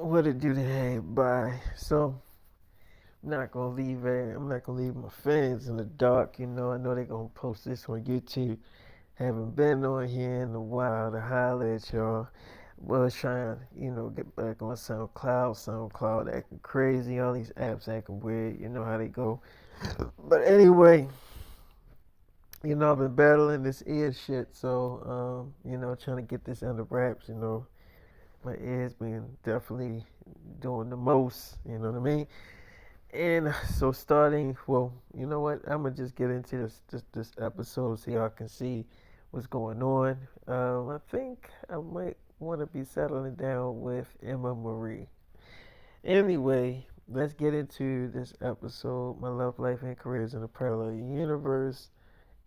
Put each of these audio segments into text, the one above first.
What it do today? Bye. So I'm not gonna leave my fans in the dark. I know they're gonna post this on YouTube. Haven't been on here in a while to holler at y'all. Was trying, get back on SoundCloud. SoundCloud acting crazy. All these apps acting weird. You know how they go. But anyway, I've been battling this ear shit. So, trying to get this under wraps. My ears been definitely doing the most. You know what I mean? And so starting, well, you know what? I'm gonna just get into this episode so y'all can see what's going on. I think I might want to be settling down with Emma Marie. Anyway, let's get into this episode. My love life and careers in a parallel universe,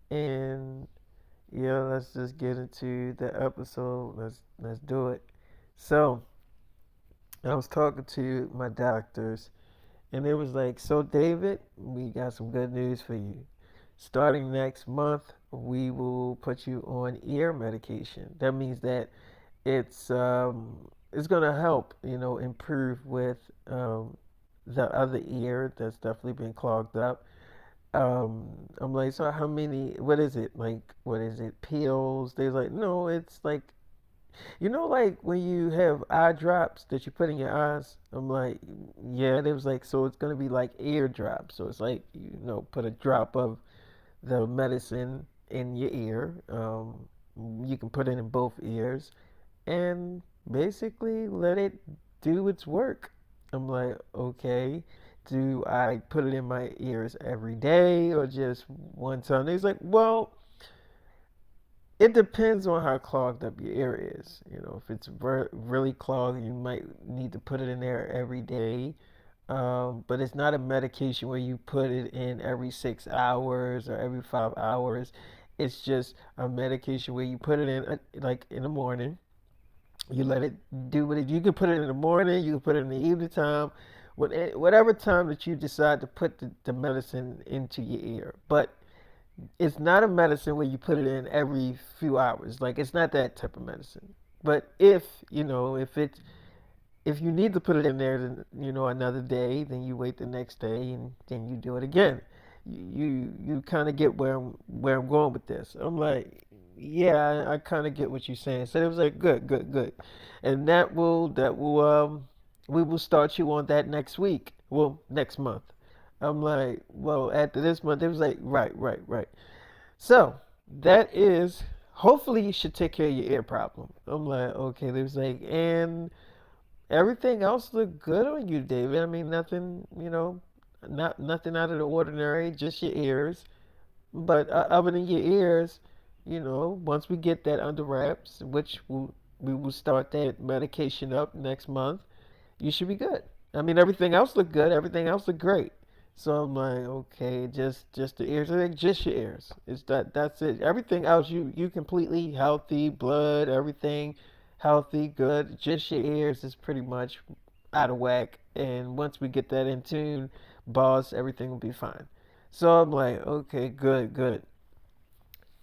and yeah, let's just get into the episode. Let's do it. So I was talking to my doctors. And it was like, so David, we got some good news for you. Starting next month, we will put you on ear medication. That means that it's gonna help, improve with the other ear that's definitely been clogged up. I'm like, so how many? What is it? Like, what is it? Pills? They're like, no, it's like like when you have eye drops that you put in your eyes? I'm like, yeah. And it was like, so it's gonna be like ear drops. So it's like, put a drop of the medicine in your ear. You can put it in both ears and basically let it do its work. I'm like, okay. Do I put it in my ears every day or just one time? He's like, well, it depends on how clogged up your ear is. If it's really clogged, you might need to put it in there every day. But it's not a medication where you put it in every 6 hours or every 5 hours. It's just a medication where you put it in like in the morning. You let it do what it. You can put it in the morning. You can put it in the evening time, whatever time that you decide to put the medicine into your ear. But it's not a medicine where you put it in every few hours. Like it's not that type of medicine. But if you need to put it in there, then another day, then you wait the next day and then you do it again. You kind of get where I'm going with this. I'm like, yeah, I kind of get what you're saying. So it was like, good, good, good, and that will we will start you on that next week. Well, next month. I'm like, well, after this month, it was like, right, right, right. So that is hopefully you should take care of your ear problem. I'm like, okay, there's like, and everything else looked good on you, David. I mean, nothing, not nothing out of the ordinary, just your ears. But other than your ears, once we get that under wraps, we will start that medication up next month, you should be good. I mean, everything else looked good. Everything else looked great. So I'm like, okay, just the ears. I think just your ears. Is that's it. Everything else, you completely healthy, blood, everything healthy, good. Just your ears is pretty much out of whack. And once we get that in tune, boss, everything will be fine. So I'm like, okay, good, good.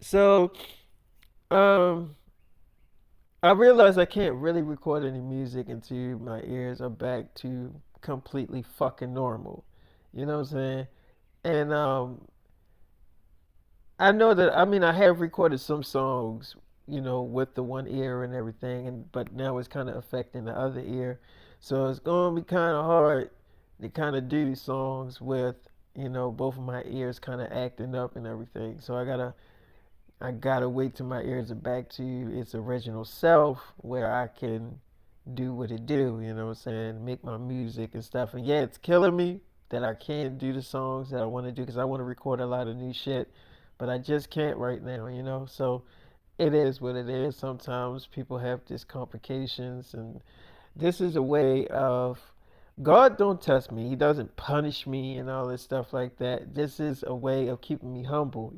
So um, I realized I can't really record any music until my ears are back to completely fucking normal. You know what I'm saying? And I know that I mean I have recorded some songs, with the one ear and everything, and but now it's kind of affecting the other ear. So it's going to be kind of hard to kind of do songs with, both of my ears kind of acting up and everything. So I gotta wait till my ears are back to its original self where I can do what it do, you know what I'm saying? Make my music and stuff. And yeah, it's killing me that I can't do the songs that I want to do because I want to record a lot of new shit, but I just can't right now. So it is what it is. Sometimes people have these complications, and this is a way of God don't test me. He doesn't punish me and all this stuff like that. This is a way of keeping me humble.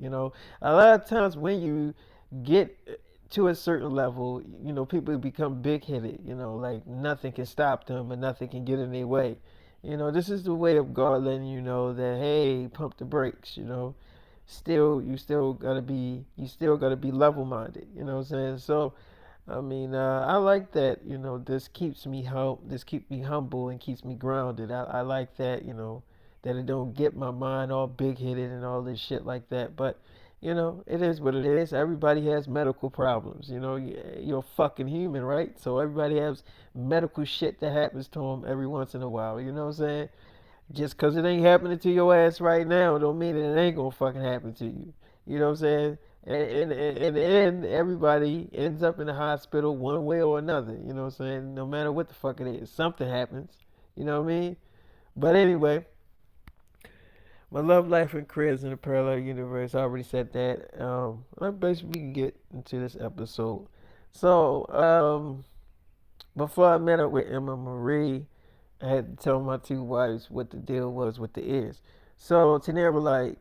A lot of times when you get to a certain level, people become big-headed, like nothing can stop them and nothing can get in their way. This is the way of God letting you know that, hey, pump the brakes. You still gotta be level-minded, you know what I'm saying? So I mean, I like that. This keeps me this keeps me humble and keeps me grounded. I like that. That it don't get my mind all big headed and all this shit like that. But it is what it is. Everybody has medical problems. You're a fucking human, right? So everybody has medical shit that happens to them every once in a while. You know what I'm saying? Just cause it ain't happening to your ass right now, don't mean that it ain't gonna fucking happen to you. You know what I'm saying? And in the end, everybody ends up in the hospital one way or another. You know what I'm saying? No matter what the fuck it is, something happens. You know what I mean? But anyway, my love life and careers in a parallel universe. I already said that. I basically we can get into this episode. So, before I met up with Emma Marie, I had to tell my two wives what the deal was with the ears. So Tanera was like,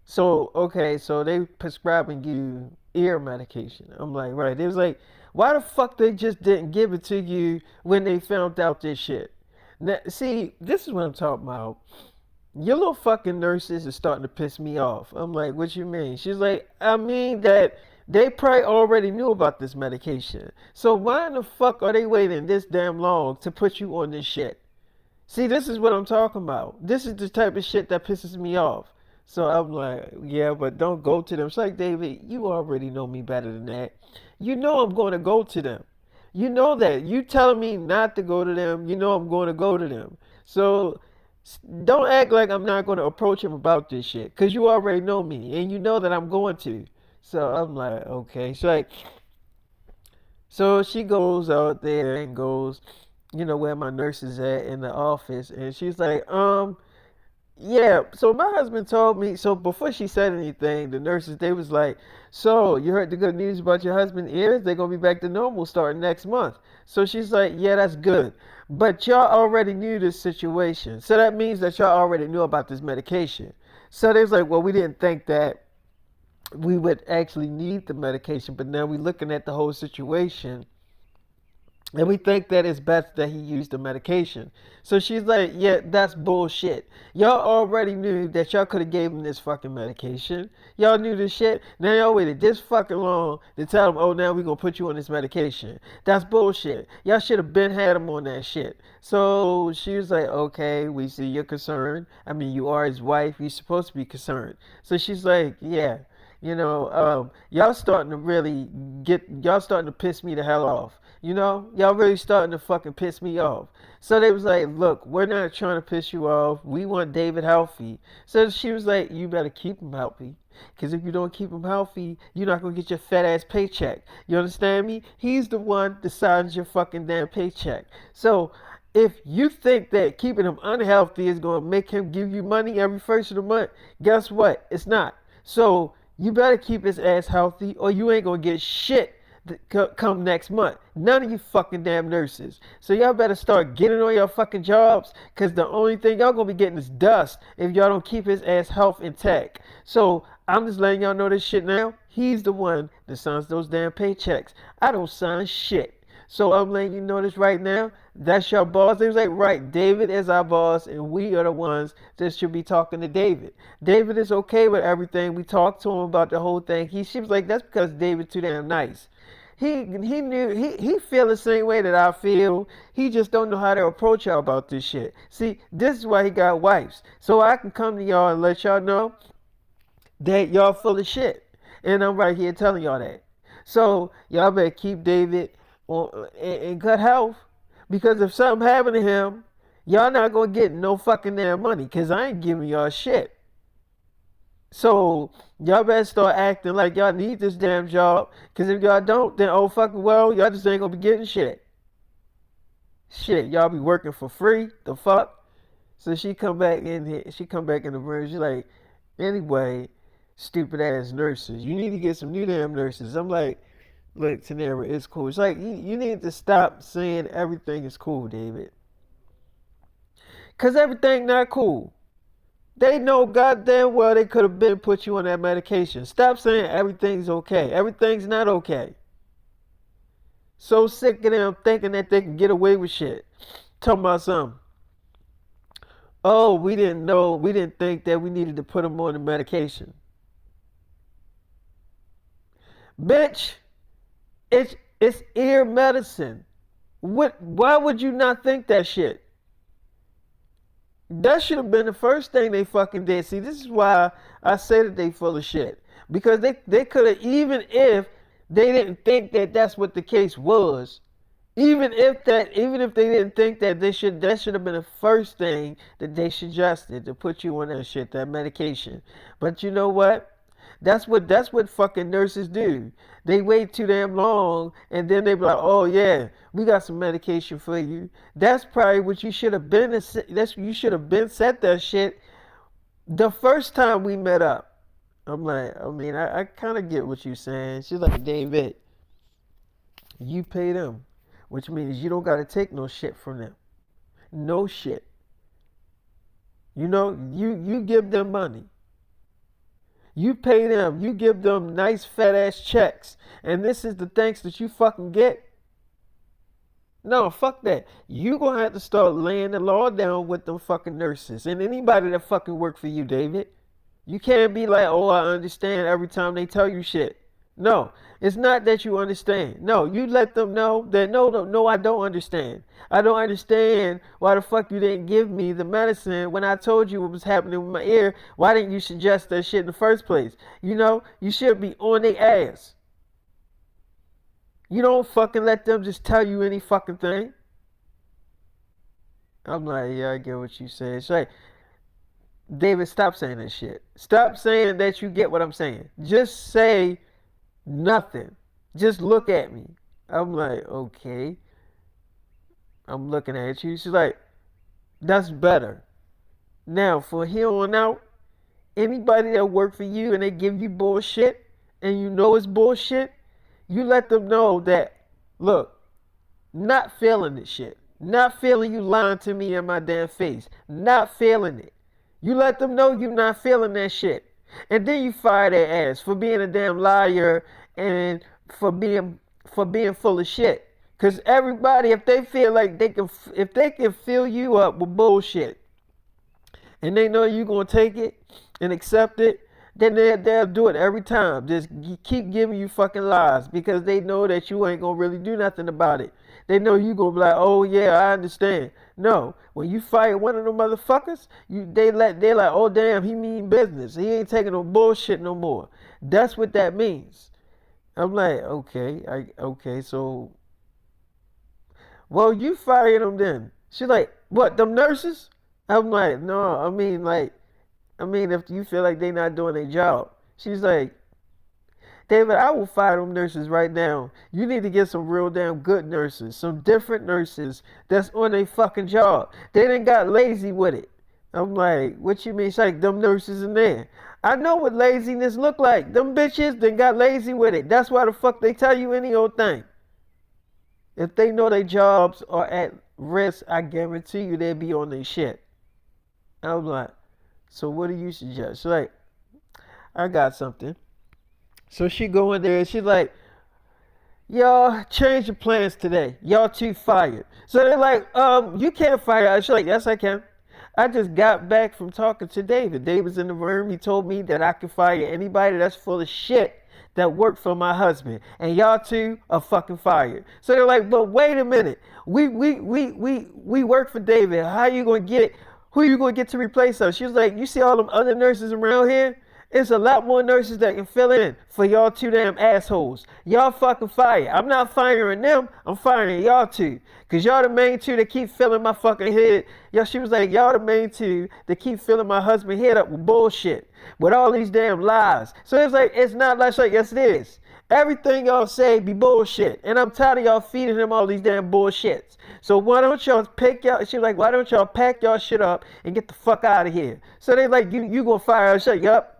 so okay, so they prescribing you ear medication. I'm like, right. They was like, why the fuck they just didn't give it to you when they found out this shit? Now, see, this is what I'm talking about. Your little fucking nurses is starting to piss me off. I'm like, what you mean? She's like, I mean that they probably already knew about this medication. So why in the fuck are they waiting this damn long to put you on this shit? See, this is what I'm talking about. This is the type of shit that pisses me off. So I'm like, yeah, but don't go to them. It's like, David, you already know me better than that. You know I'm going to go to them. You know that. You telling me not to go to them, you know I'm going to go to them. So don't act like I'm not going to approach him about this shit. Because you already know me. And you know that I'm going to. So I'm like, okay. So she goes out there and goes, where my nurse is at in the office, and she's like, yeah. So my husband told me. So before she said anything, the nurses they was like, so you heard the good news about your husband's ears? They're gonna be back to normal starting next month. So she's like, yeah, that's good. But y'all already knew this situation, so that means that y'all already knew about this medication. So they was like, well, we didn't think that we would actually need the medication, but now we're looking at the whole situation and we think that it's best that he used the medication. So she's like, yeah, that's bullshit. Y'all already knew that y'all could have gave him this fucking medication. Y'all knew this shit. Now y'all waited this fucking long to tell him, oh, now we gonna put you on this medication. That's bullshit. Y'all should have been had him on that shit. So she was like, okay, we see you're concerned. I mean, you are his wife. You're supposed to be concerned. So she's like, yeah. Y'all starting to really y'all starting to piss me the hell off. Y'all really starting to fucking piss me off. So they was like, look, we're not trying to piss you off. We want David healthy. So she was like, you better keep him healthy. Because if you don't keep him healthy, you're not going to get your fat ass paycheck. You understand me? He's the one that signs your fucking damn paycheck. So if you think that keeping him unhealthy is going to make him give you money every first of the month, guess what? It's not. So you better keep his ass healthy or you ain't going to get shit come next month. None of you fucking damn nurses. So y'all better start getting on your fucking jobs because the only thing y'all gonna be getting is dust if y'all don't keep his ass health intact. So I'm just letting y'all know this shit now. He's the one that signs those damn paychecks. I don't sign shit. So I'm letting you know this right now. That's your boss. They was like, right, David is our boss, and we are the ones that should be talking to David. David is okay with everything. We talked to him about the whole thing. She was like, that's because David's too damn nice. He knew he feel the same way that I feel. He just don't know how to approach y'all about this shit. See, this is why he got wives. So I can come to y'all and let y'all know that y'all full of shit. And I'm right here telling y'all that. So y'all better keep David in good health. Because if something happened to him, y'all not gonna get no fucking damn money. Cause I ain't giving y'all shit. So y'all better start acting like y'all need this damn job. Cause if y'all don't, then oh fucking well, y'all just ain't gonna be getting shit. Shit, y'all be working for free. The fuck? So she come back in here. She come back in the room. She like, anyway, stupid ass nurses. You need to get some new damn nurses. I'm like, look, Tanera, it's cool. It's like you need to stop saying everything is cool, David. Cause everything not cool. They know goddamn well they could have been put you on that medication. Stop saying everything's okay. Everything's not okay. So sick of them thinking that they can get away with shit. Talking about something. Oh, we didn't know. We didn't think that we needed to put them on the medication. Bitch, it's It's ear medicine. What? Why would you not think that shit? That should have been the first thing they fucking did. See, this is why I say that they full of shit. Because they could have, even if they didn't think that that's what the case was, even if they didn't think that that should have been the first thing that they suggested to put you on that shit, that medication. But you know what? That's what fucking nurses do. They wait too damn long and then they be like, "Oh yeah, we got some medication for you." That's probably what you should have been. That's you should have been said that shit the first time we met up. I'm like, I kind of get what you're saying. She's like, David, you pay them, which means you don't got to take no shit from them. No shit. You give them money. You pay them. You give them nice fat ass checks. And this is the thanks that you fucking get. No, fuck that. You gonna have to start laying the law down with them fucking nurses and anybody that fucking work for you, David. You can't be like, oh, I understand every time they tell you shit. No, it's not that you understand. No, you let them know that no, no, no, I don't understand. I don't understand why the fuck you didn't give me the medicine when I told you what was happening with my ear. Why didn't you suggest that shit in the first place? You should be on their ass. You don't fucking let them just tell you any fucking thing. I'm like, yeah, I get what you say. It's like, David, stop saying that shit. Stop saying that you get what I'm saying. Just say nothing. Just look at me. I'm like, okay. I'm looking at you. She's like, that's better. Now, for here on out, anybody that work for you and they give you bullshit and you know it's bullshit, you let them know that, look, not feeling this shit. Not feeling you lying to me in my damn face. Not feeling it. You let them know you're not feeling that shit. And then you fire their ass for being a damn liar and for being full of shit. Cause everybody, if they feel like if they can fill you up with bullshit, and they know you're gonna take it and accept it, then they'll do it every time. Just keep giving you fucking lies because they know that you ain't gonna really do nothing about it. They know you gonna be like, oh yeah, I understand. No, when you fight one of them motherfuckers, they like, oh damn, he mean business. He ain't taking no bullshit no more. That's what that means. I'm like, okay, so, well, you fire them then. She's like, what, them nurses? I'm like, no, if you feel like they not doing their job. She's like, David, I will fire them nurses right now. You need to get some real damn good nurses, some different nurses that's on their fucking job. They done got lazy with it. I'm like, what you mean? She's like, them nurses in there. I know what laziness look like. Them bitches done got lazy with it. That's why the fuck they tell you any old thing. If they know their jobs are at risk, I guarantee you they'll be on their shit. I'm like, so what do you suggest? She's like, I got something. So she go in there and she's like, y'all change your plans today. Y'all two fired. So they're like, you can't fire us. She's like, yes, I can. I just got back from talking to David. David's in the room. He told me that I can fire anybody that's full of shit that worked for my husband. And y'all two are fucking fired. So they're like, but wait a minute. We work for David. How you gonna get it? Who you gonna get to replace us? She was like, you see all them other nurses around here? It's a lot more nurses that can fill in for y'all two damn assholes. Y'all fucking fire. I'm not firing them. I'm firing y'all two. Cause y'all the main two that keep filling my fucking head. She was like, y'all the main two that keep filling my husband's head up with bullshit. With all these damn lies. So it's like, it's not like, yes it is. Everything y'all say be bullshit. And I'm tired of y'all feeding him all these damn bullshits. So why don't y'all she was like, why don't y'all pack y'all shit up and get the fuck out of here? So they like, you gonna fire us? Shut up.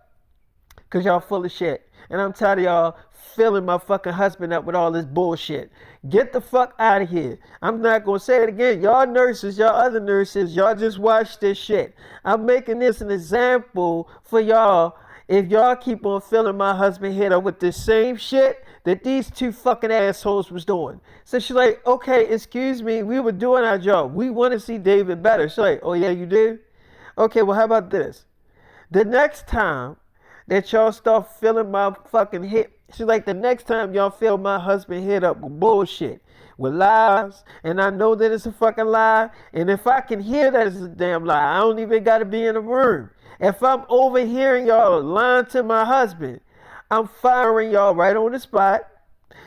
Cause y'all full of shit. And I'm tired of y'all filling my fucking husband up with all this bullshit. Get the fuck out of here. I'm not gonna say it again. Y'all nurses, y'all other nurses, y'all just watch this shit. I'm making this an example for y'all. If y'all keep on filling my husband head up with the same shit that these two fucking assholes was doing. So she's like, okay, excuse me, we were doing our job. We want to see David better. She's like, oh yeah, you do? Okay, well how about this? The next time that y'all start filling my fucking head. She's like, the next time y'all fill my husband head up with bullshit, with lies, and I know that it's a fucking lie, and if I can hear that it's a damn lie, I don't even gotta be in the room. If I'm overhearing y'all lying to my husband, I'm firing y'all right on the spot.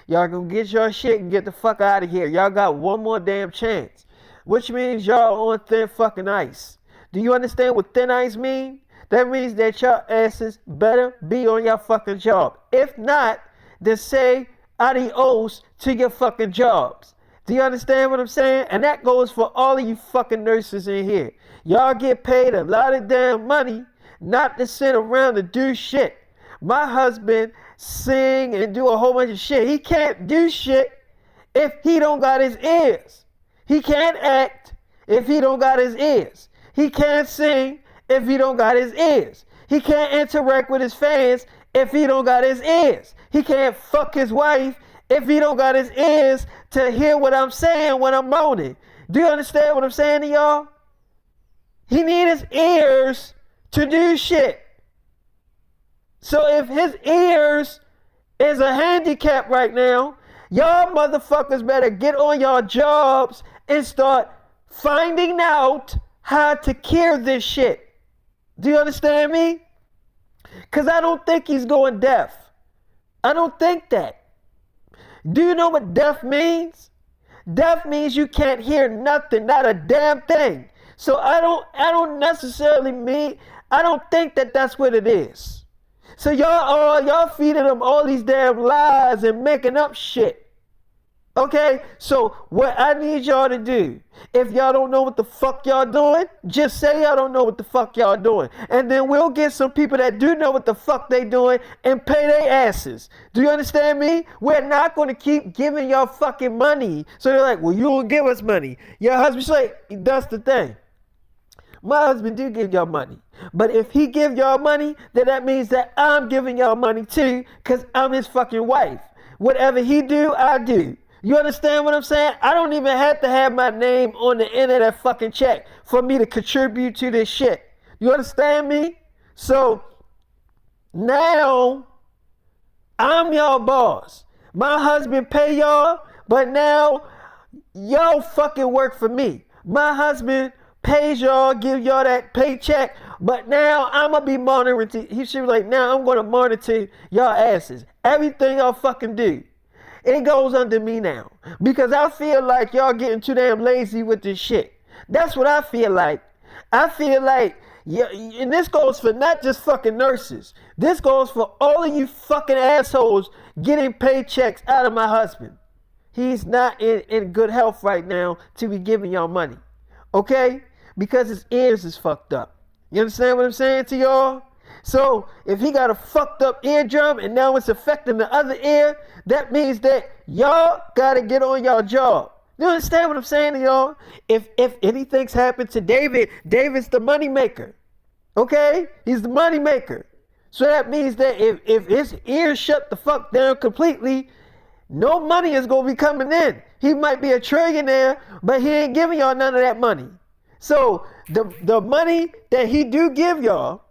Y'all gonna get your shit and get the fuck out of here. Y'all got one more damn chance. Which means y'all on thin fucking ice. Do you understand what thin ice mean? That means that your asses better be on your fucking job. If not, then say adios to your fucking jobs. Do you understand what I'm saying? And that goes for all of you fucking nurses in here. Y'all get paid a lot of damn money not to sit around and do shit. My husband sing and do a whole bunch of shit. He can't do shit if he don't got his ears. He can't act if he don't got his ears. He can't sing if he don't got his ears. He can't interact with his fans if he don't got his ears. He can't fuck his wife if he don't got his ears to hear what I'm saying when I'm moaning. Do you understand what I'm saying to y'all? He need his ears to do shit. So if his ears is a handicap right now, y'all motherfuckers better get on your jobs and start finding out how to cure this shit. Do you understand me? Because I don't think he's going deaf. I don't think that. Do you know what deaf means? Deaf means you can't hear nothing, not a damn thing. So I don't necessarily mean, I don't think that that's what it is. So y'all feeding them all these damn lies and making up shit. Okay, so what I need y'all to do, if y'all don't know what the fuck y'all doing, just say y'all don't know what the fuck y'all doing. And then we'll get some people that do know what the fuck they doing and pay their asses. Do you understand me? We're not going to keep giving y'all fucking money. So they're like, well, you don't give us money. Your husband's like, that's the thing. My husband do give y'all money. But if he give y'all money, then that means that I'm giving y'all money too, because I'm his fucking wife. Whatever he do, I do. You understand what I'm saying? I don't even have to have my name on the end of that fucking check for me to contribute to this shit. You understand me? So now I'm y'all boss. My husband pay y'all, but now y'all fucking work for me. My husband pays y'all, give y'all that paycheck, but now I'm gonna be monitoring. He should be like, now I'm gonna monitor y'all asses. Everything y'all fucking do. It goes under me now. Because I feel like y'all getting too damn lazy with this shit. That's what I feel like. I feel like, yeah, and this goes for not just fucking nurses. This goes for all of you fucking assholes getting paychecks out of my husband. He's not in good health right now to be giving y'all money. Okay? Because his ears is fucked up. You understand what I'm saying to y'all? So if he got a fucked up eardrum and now it's affecting the other ear, that means that y'all gotta get on y'all job. You understand what I'm saying to y'all? If anything's happened to David, David's the money maker. Okay? He's the money maker. So that means that if his ears shut the fuck down completely, no money is gonna be coming in. He might be a trillionaire, but he ain't giving y'all none of that money. So the money that he do give y'all,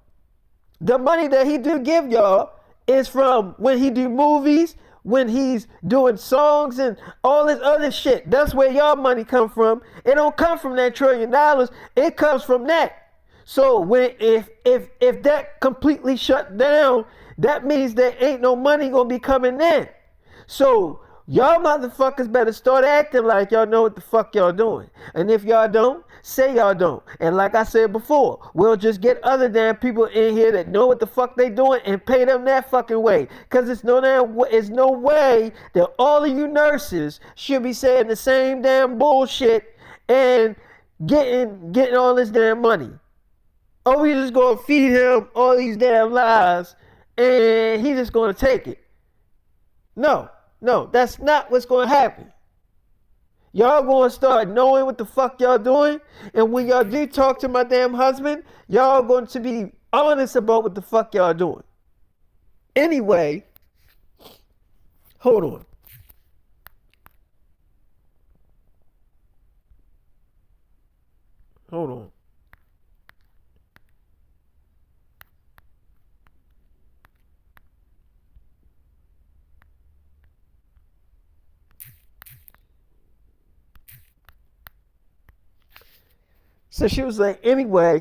is from when he do movies, when he's doing songs and all this other shit. That's where y'all money come from. It don't come from that $1 trillion. It comes from that. So when if that completely shut down, that means there ain't no money gonna be coming in. So y'all motherfuckers better start acting like y'all know what the fuck y'all doing. And if y'all don't, say y'all don't. And like I said before, we'll just get other damn people in here that know what the fuck they doing and pay them that fucking way. Cause it's no way that all of you nurses should be saying the same damn bullshit and getting all this damn money. Or we just gonna feed him all these damn lies and he just gonna take it. No, that's not what's going to happen. Y'all going to start knowing what the fuck y'all doing. And when y'all do talk to my damn husband, y'all going to be honest about what the fuck y'all doing. Anyway, hold on. Hold on. So she was like, anyway,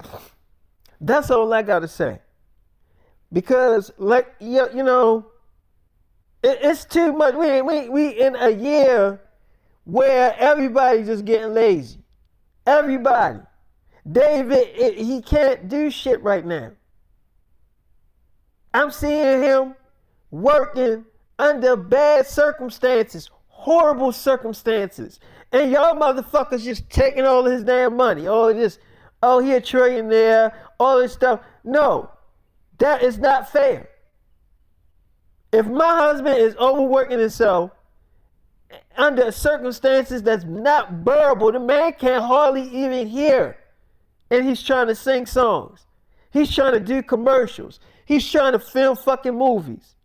that's all I gotta say. Because like it's too much. We in a year where everybody's just getting lazy. Everybody. David, he can't do shit right now. I'm seeing him working under bad circumstances, horrible circumstances. And y'all motherfuckers just taking all his damn money. All of this, oh, he a trillionaire, all this stuff. No, that is not fair. If my husband is overworking himself under circumstances that's not bearable, the man can't hardly even hear. And he's trying to sing songs. He's trying to do commercials. He's trying to film fucking movies.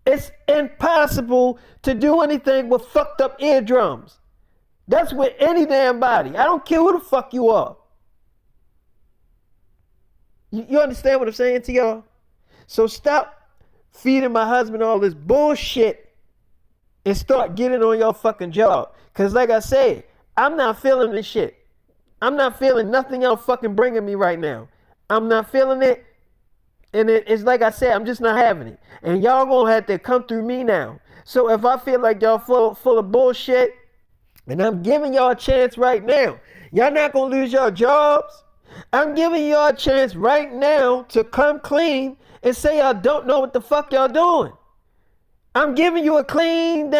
It's impossible to do anything with fucked up eardrums. That's with any damn body. I don't care who the fuck you are. You understand what I'm saying to y'all? So stop feeding my husband all this bullshit and start getting on your fucking job. Because like I said, I'm not feeling this shit. I'm not feeling nothing y'all fucking bringing me right now. I'm not feeling it. And it's like I said, I'm just not having it. And y'all gonna have to come through me now. So if I feel like y'all full of bullshit, and I'm giving y'all a chance right now, y'all not gonna lose your jobs. I'm giving y'all a chance right now to come clean and say y'all don't know what the fuck y'all doing. I'm giving y'all a clean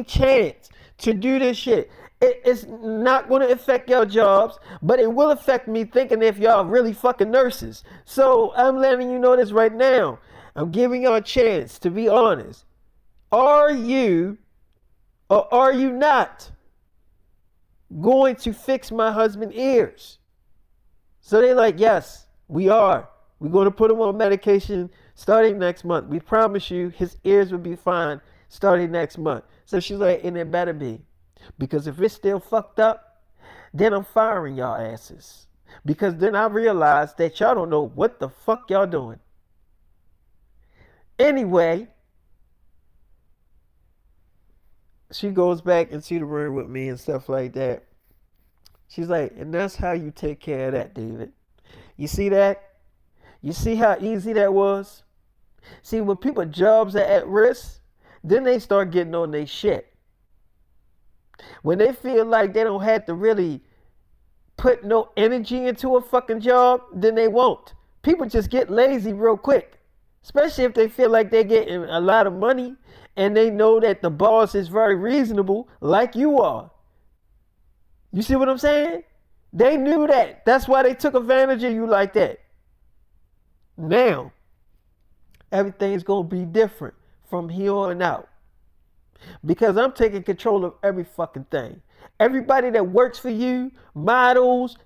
chance to do this shit. It's not going to affect your jobs, but it will affect me thinking if y'all really fucking nurses. So I'm letting you know this right now. I'm giving y'all a chance to be honest. Are you or are you not going to fix my husband's ears? So they're like, yes, we are. We're going to put him on medication starting next month. We promise you his ears will be fine starting next month. So she's like, and it better be. Because if it's still fucked up, then I'm firing y'all asses. Because then I realize that y'all don't know what the fuck y'all doing. Anyway, she goes back into the room with me and stuff like that. She's like, and that's how you take care of that, David. You see that? You see how easy that was? See, when people jobs are at risk, then they start getting on their shit. When they feel like they don't have to really put no energy into a fucking job, then they won't. People just get lazy real quick. Especially if they feel like they're getting a lot of money and they know that the boss is very reasonable, like you are. You see what I'm saying? They knew that. That's why they took advantage of you like that. Now, everything's going to be different from here on out. Because I'm taking control of every fucking thing. Everybody that works for you, models,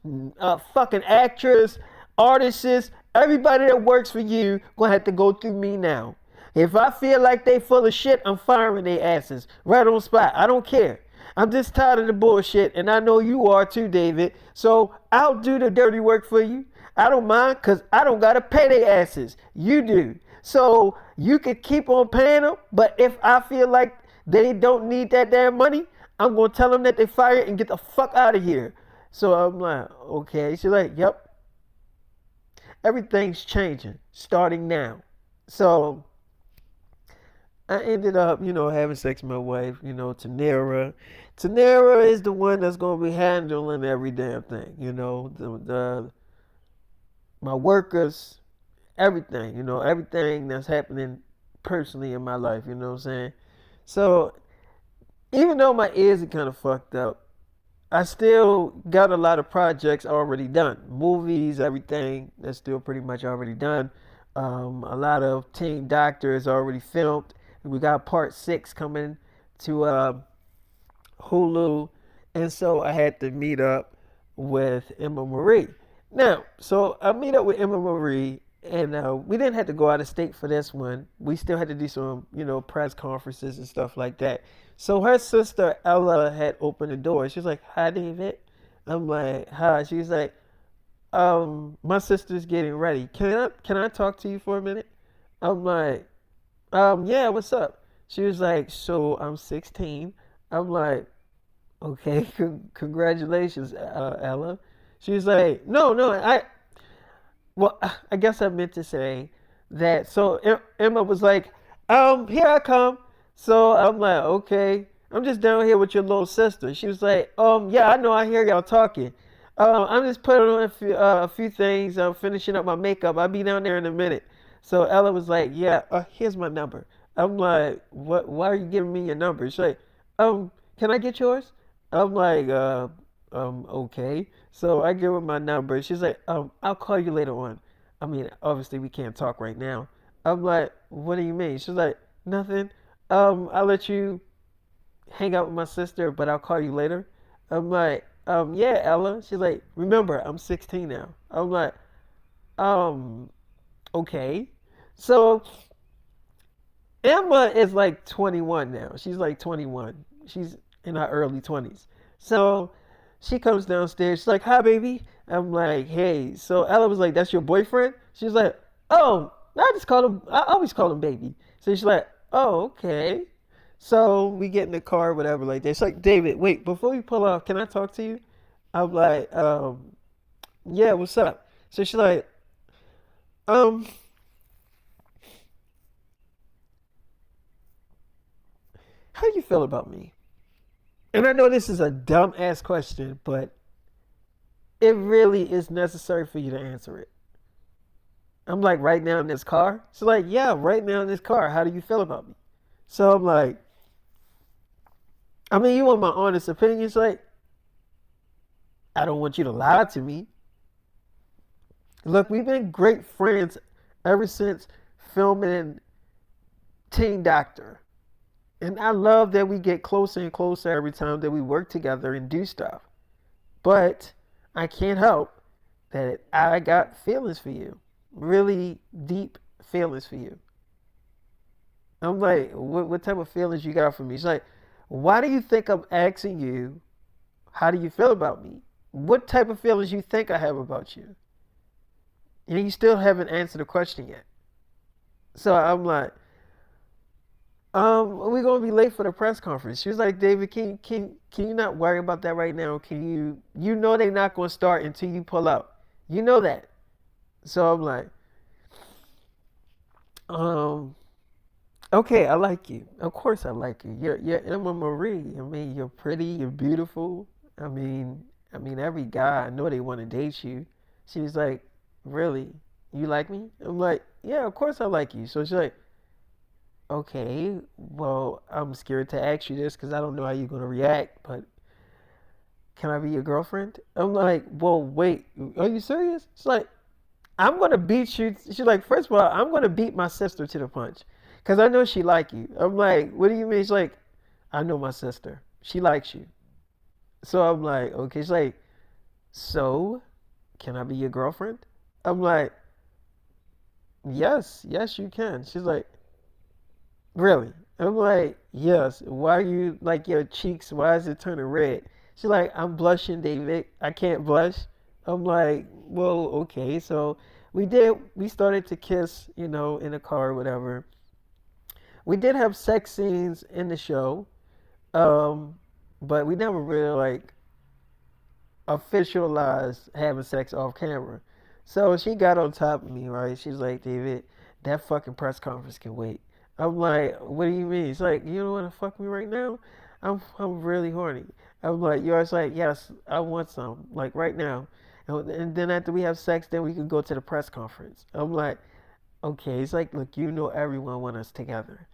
fucking actors, artists, everybody that works for you gonna have to go through me now. If I feel like they full of shit, I'm firing their asses right on the spot. I don't care. I'm just tired of the bullshit, and I know you are too, David. So I'll do the dirty work for you. I don't mind, because I don't gotta pay their asses. You do. So you can keep on paying them, but if I feel like they don't need that damn money, I'm going to tell them that they fired and get the fuck out of here. So I'm like, okay. She's like, yep. Everything's changing starting now. So I ended up, having sex with my wife, Tanera. Tanera is the one that's going to be handling every damn thing, my workers, everything, everything that's happening personally in my life, you know what I'm saying? So even though my ears are kind of fucked up, I still got a lot of projects already done. Movies, everything that's still pretty much already done. A lot of Teen Doctor is already filmed. We got part 6 coming to Hulu. And so I had to meet up with Emma Marie. Now, so I meet up with Emma Marie, and we didn't have to go out of state for this one. We still had to do some, press conferences and stuff like that. So her sister Ella had opened the door. She's like, "Hi, David." I'm like, "Hi." She's like, my sister's getting ready. Can I talk to you for a minute?" I'm like, "Yeah, what's up?" She was like, "So I'm 16." I'm like, Okay, congratulations, Ella. She's like, no, no, well, I guess I meant to say that. So Emma was like, here I come. So I'm like, okay, I'm just down here with your little sister. She was like, yeah, I know, I hear y'all talking. I'm just putting on a few things. I'm finishing up my makeup. I'll be down there in a minute. So Ella was like, yeah, here's my number. I'm like, what? Why are you giving me your number? She's like, can I get yours? I'm like, okay. So I give her my number. She's like, I'll call you later on. I mean, obviously we can't talk right now. I'm like, what do you mean? She's like, nothing. I'll let you hang out with my sister, but I'll call you later. I'm like, yeah, Ella. She's like, remember, I'm 16 now. I'm like, um, okay. So Emma is like 21 now. She's like 21. She's in her early 20s. So she comes downstairs. She's like, hi, baby. I'm like, hey. So Ella was like, that's your boyfriend? She's like, oh, I always call him baby. So she's like, oh, okay. So we get in the car, whatever, like that. She's like, David, wait, before we pull off, can I talk to you? I'm like, yeah, what's up? So she's like, um, how do you feel about me? And I know this is a dumb ass question, but it really is necessary for you to answer it. I'm like, right now in this car? She's like, yeah, right now in this car. How do you feel about me? So I'm like, I mean, you want my honest opinion? She's like, I don't want you to lie to me. Look, we've been great friends ever since filming Teen Doctor. And I love that we get closer and closer every time that we work together and do stuff. But I can't help that I got feelings for you. Really deep feelings for you. I'm like, what type of feelings you got for me? She's like, why do you think I'm asking you, how do you feel about me? What type of feelings you think I have about you? And you still haven't answered the question yet. So I'm like, we're gonna be late for the press conference. She was like, David, can you not worry about that right now? You know they're not gonna start until you pull out. You know that. So I'm like, um, okay, I like you. Of course I like you. You're Emma Marie. I mean, you're pretty, you're beautiful. I mean, every guy I know they want to date you. She was like, really? You like me? I'm like, yeah, of course I like you. So she's like, okay, well, I'm scared to ask you this because I don't know how you're gonna react, but can I be your girlfriend? I'm like, well, wait, are you serious? She's like, I'm gonna beat you. She's like, first of all, I'm gonna beat my sister to the punch because I know she like you. I'm like, what do you mean? She's like, I know my sister. She likes you. So I'm like, okay. She's like, so can I be your girlfriend? I'm like, yes, yes, you can. She's like, really? I'm like, yes. Why are you like your cheeks? Why is it turning red? She's like, I'm blushing, David. I can't blush. I'm like, well, okay. So we started to kiss, in the car or whatever. We did have sex scenes in the show, um, but we never really like officialized having sex off camera. So she got on top of me, right? She's like, David, that fucking press conference can wait. I'm like, what do you mean? She's like, you don't want to fuck me right now? I'm really horny. I'm like, yours like, yes, I want some, like right now. And then after we have sex, then we can go to the press conference. I'm like, okay. It's like, look, everyone want us together,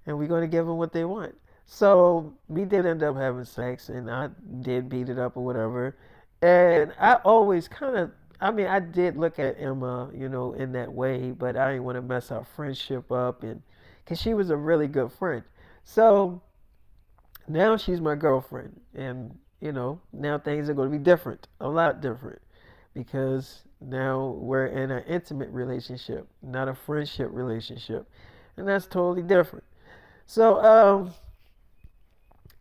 and we're gonna give them what they want. So we did end up having sex, and I did beat it up or whatever. And I always kind of, I mean, I did look at Emma, in that way, but I didn't want to mess our friendship up, and because she was a really good friend. So now she's my girlfriend, and now things are going to be different, a lot different, because now we're in an intimate relationship, not a friendship relationship, and that's totally different. So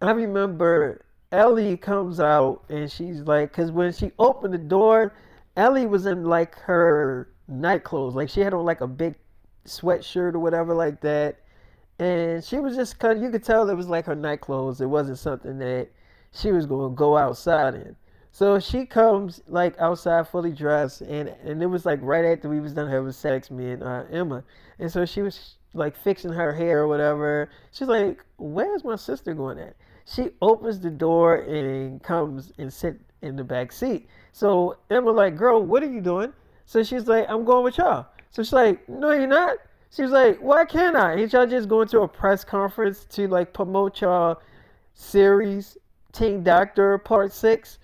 I remember Ellie comes out and she's like, because when she opened the door, Ellie was in like her night clothes. Like she had on like a big sweatshirt or whatever like that. And she was just kind of, you could tell it was like her night clothes. It wasn't something that she was gonna go outside in. So she comes like outside fully dressed, and it was like right after we was done having sex, me and Emma, and so she was like fixing her hair or whatever. She's like, "Where's my sister going at?" She opens the door and comes and sit in the back seat. So Emma like, "Girl, what are you doing?" So she's like, "I'm going with y'all." So she's like, "No, you're not." She was like, "Why can't I? Ain't y'all just going to a press conference to like promote y'all series, Teen Doctor Part 6?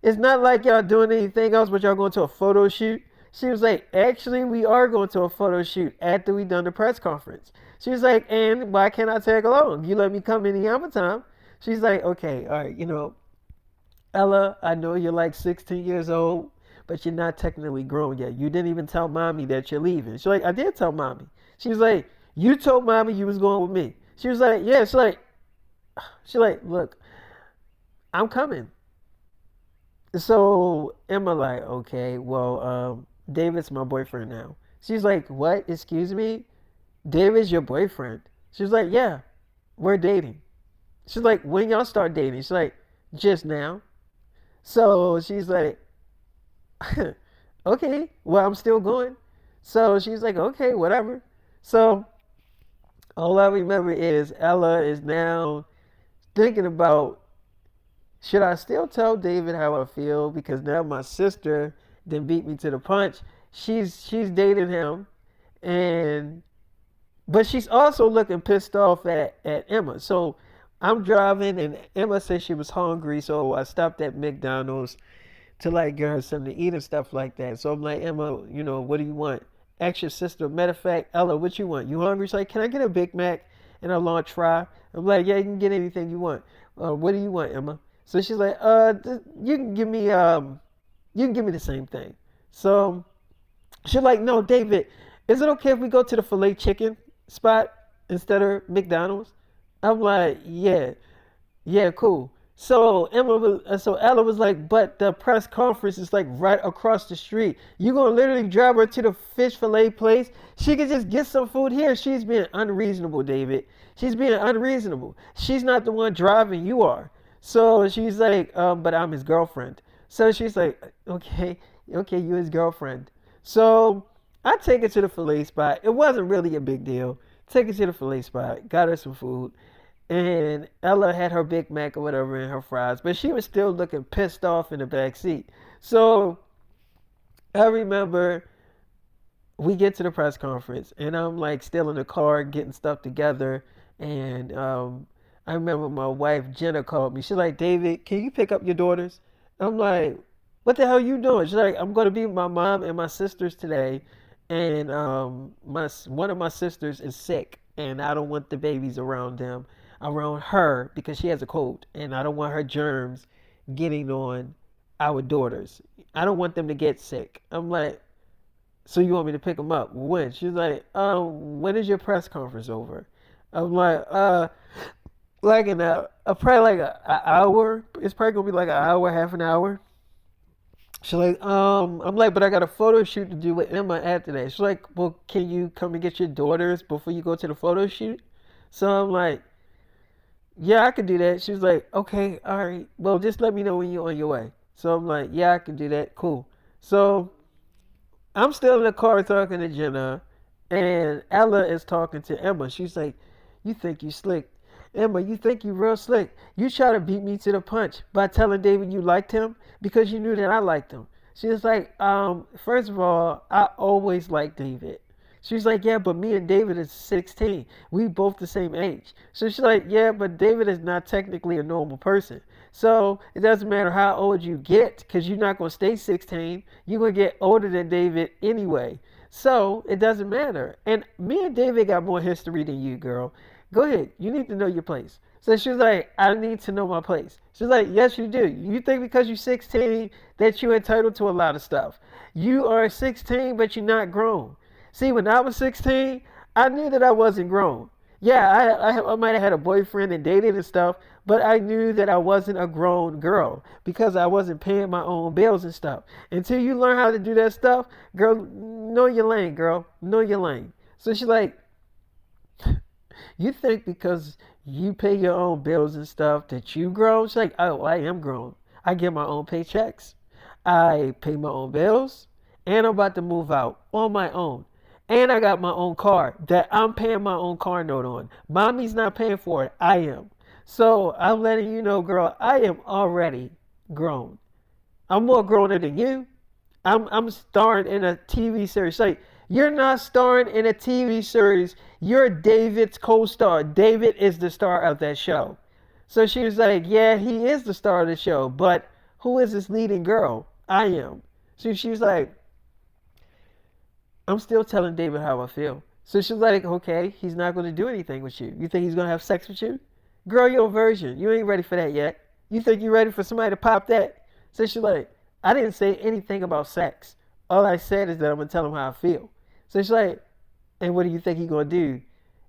It's not like y'all doing anything else, but y'all going to a photo shoot." She was like, "Actually, we are going to a photo shoot after we done the press conference." She was like, "And why can't I tag along? You let me come any other time." She's like, "Okay, all right, Ella, I know you're like 16 years old, but you're not technically grown yet. You didn't even tell mommy that you're leaving." She's like, "I did tell mommy." She was like, "You told mommy you was going with me." She was like, "Yeah." She's like, "Look, I'm coming." So Emma like, "Okay, well, David's my boyfriend now." She's like, "What? Excuse me? David's your boyfriend?" She's like, "Yeah, we're dating." She's like, "When y'all start dating?" She's like, "Just now." So she's like, "Okay, well, I'm still going." So she's like, "Okay, whatever." So all I remember is Ella is now thinking about, should I still tell David how I feel, because now my sister then beat me to the punch. She's dating him, and but she's also looking pissed off at Emma. So I'm driving, and Emma said she was hungry, so I stopped at McDonald's to like get her something to eat and stuff like that. So I'm like, "Emma, what do you want?" Ask your sister. Matter of fact, Ella, what you want? You hungry? She's like, "Can I get a Big Mac and a large fry?" I'm like, "Yeah, you can get anything you want." What do you want, Emma? So she's like, you can give me the same thing." So she's like, "No, David, is it okay if we go to the filet chicken spot instead of McDonald's?" I'm like, "Yeah." Yeah, cool. So Ella was like, "But the press conference is like right across the street. You gonna literally drive her to the fish fillet place? She could just get some food here." She's being unreasonable, David. She's being unreasonable. She's not the one driving, you are. So she's like, "But I'm his girlfriend." So she's like, "Okay, okay, you his girlfriend." So I take her to the fillet spot. It wasn't really a big deal. Take her to the fillet spot, got her some food. And Ella had her Big Mac or whatever and her fries, but she was still looking pissed off in the back seat. So I remember we get to the press conference, and I'm like still in the car getting stuff together. And I remember my wife Jenna called me. She's like, "David, can you pick up your daughters?" I'm like, "What the hell are you doing?" She's like, "I'm going to be with my mom and my sisters today, and my one of my sisters is sick, and I don't want the babies around her, because she has a cold, and I don't want her germs getting on our daughters. I don't want them to get sick." I'm like, "So you want me to pick them up when?" She's like, "When is your press conference over?" I'm like, like in probably like a hour. It's probably gonna be like an hour, half an hour." She's like, I'm like, "But I got a photo shoot to do with Emma after that." She's like, "Well, can you come and get your daughters before you go to the photo shoot?" So I'm like, "Yeah, I could do that." She was like, "Okay, all right. Well, just let me know when you're on your way." So I'm like, "Yeah, I can do that. Cool." So I'm still in the car talking to Jenna, and Ella is talking to Emma. She's like, "You think you slick. Emma, you think you real slick. You try to beat me to the punch by telling David you liked him because you knew that I liked him." She was like, "First of all, I always liked David." She's like, "Yeah, but me and David is 16. We both the same age." So she's like, "Yeah, but David is not technically a normal person. So it doesn't matter how old you get, because you're not going to stay 16. You're going to get older than David anyway. So it doesn't matter. And me and David got more history than you, girl. Go ahead. You need to know your place." So she's like, "I need to know my place." She's like, "Yes, you do. You think because you're 16 that you're entitled to a lot of stuff. You are 16, but you're not grown. See, when I was 16, I knew that I wasn't grown. Yeah, I might have had a boyfriend and dated and stuff, but I knew that I wasn't a grown girl because I wasn't paying my own bills and stuff. Until you learn how to do that stuff, girl, know your lane, girl. Know your lane." So she's like, "You think because You pay your own bills and stuff that you grown. She's like, oh, I am grown. I get my own paychecks. I pay my own bills. And I'm about to move out on my own. And I got my own car that I'm paying my own car note on. Mommy's not paying for it. I am. So I'm letting you know, girl, I am already grown. I'm more grown than you. I'm starring in a TV series. Like, you're not starring in a TV series. You're David's co-star. David is the star of that show. So she was like, yeah, he is the star of the show, but who is this leading girl? I am. So she was like, I'm still telling David how I feel. So she's like, okay, he's not going to do anything with you. You think he's going to have sex with you? Girl, you're a virgin. You ain't ready for that yet. You think you're ready for somebody to pop that? So she's like, I didn't say anything about sex. All I said is that I'm going to tell him how I feel. So she's like, and what do you think he's going to do?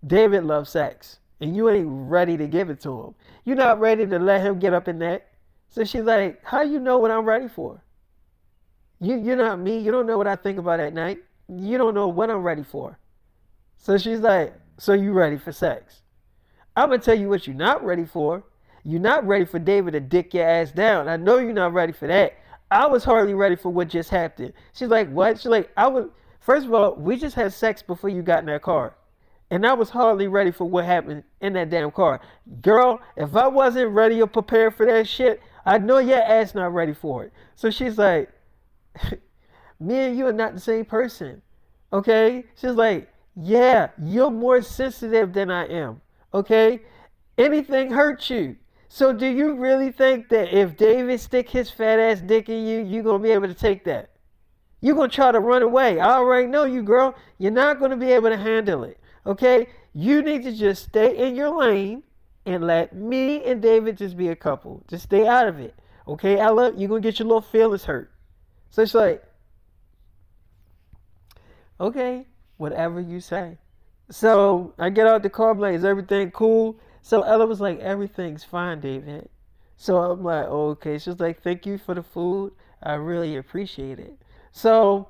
David loves sex, and you ain't ready to give it to him. You're not ready to let him get up in that. So she's like, how you know what I'm ready for? You're not me. You don't know what I think about at night. You don't know what I'm ready for. So she's like, so you ready for sex? I'm going to tell you what you're not ready for. You're not ready for David to dick your ass down. I know you're not ready for that. I was hardly ready for what just happened. She's like, what? She's like, I was, first of all, we just had sex before you got in that car. And I was hardly ready for what happened in that damn car. Girl, if I wasn't ready or prepared for that shit, I know your ass not ready for it. So she's like, me and you are not the same person. Okay? She's like, yeah, you're more sensitive than I am. Okay? Anything hurts you. So do you really think that if David stick his fat ass dick in you, you gonna be able to take that? You're gonna try to run away. I already know you, girl. You're not gonna be able to handle it. Okay? You need to just stay in your lane and let me and David just be a couple. Just stay out of it. Okay, Ella? You're gonna get your little feelings hurt. So it's like, okay, whatever you say. So I get out the car, I'm like, is everything cool? So Ella was like, everything's fine, David. So I'm like, oh, okay. She's like, thank you for the food. I really appreciate it. So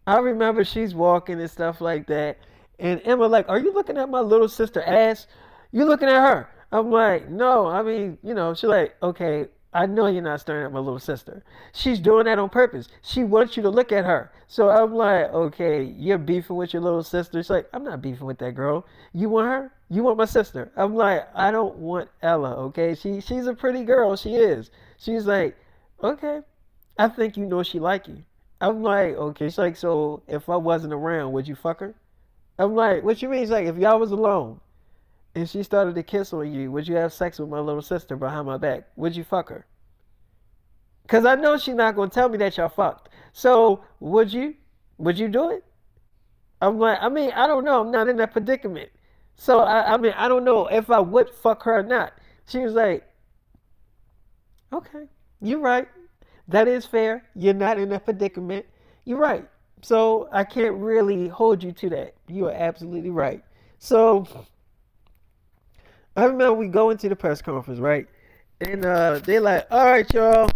I remember she's walking and stuff like that. And Emma like, are you looking at my little sister ass? You looking at her? I'm like, no, I mean, she's like, okay, I know you're not staring at my little sister. She's doing that on purpose. She wants you to look at her. So I'm like, okay, you're beefing with your little sister. She's like, I'm not beefing with that girl. You want her? You want my sister? I'm like, I don't want Ella, okay? She's a pretty girl. She is. She's like, okay, I think you know she like you. I'm like, okay. She's like, so if I wasn't around, would you fuck her? I'm like, what you mean? She's like, if y'all was alone and she started to kiss on you, would you have sex with my little sister behind my back? Would you fuck her? Because I know she's not going to tell me that y'all fucked. So, would you? Would you do it? I'm like, I mean, I don't know. I'm not in that predicament. So, I mean, I don't know if I would fuck her or not. She was like, okay, you're right. That is fair. You're not in that predicament. You're right. So, I can't really hold you to that. You are absolutely right. So, I remember we go into the press conference, right? And they're like, all right, y'all.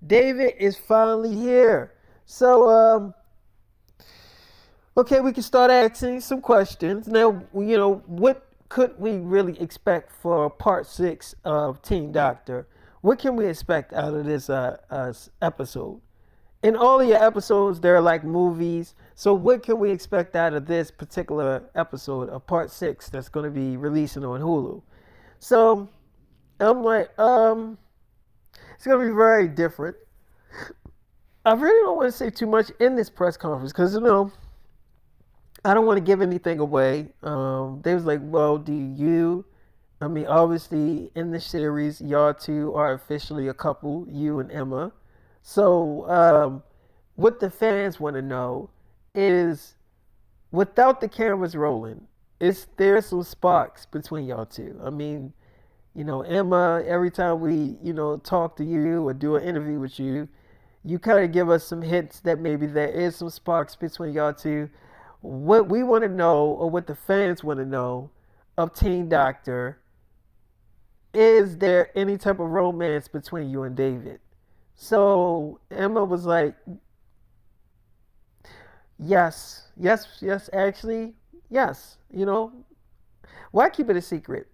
David is finally here. So, okay, we can start asking some questions. Now, what could we really expect for part six of Teen Doctor? What can we expect out of this episode? In all of your episodes, they're like movies. So, what can we expect out of this particular episode of part six that's going to be releasing on Hulu? So, I'm like, it's going to be very different. I really don't want to say too much in this press conference because, I don't want to give anything away. They was like, well, I mean, obviously in the series, y'all two are officially a couple, you and Emma. So, what the fans want to know is, without the cameras rolling, is there some sparks between y'all two? I mean, Emma, every time we, talk to you or do an interview with you, you kind of give us some hints that maybe there is some sparks between y'all two. What we want to know, or what the fans want to know of Teen Doctor, is there any type of romance between you and David? So Emma was like, yes, yes, yes, actually, yes. Why keep it a secret?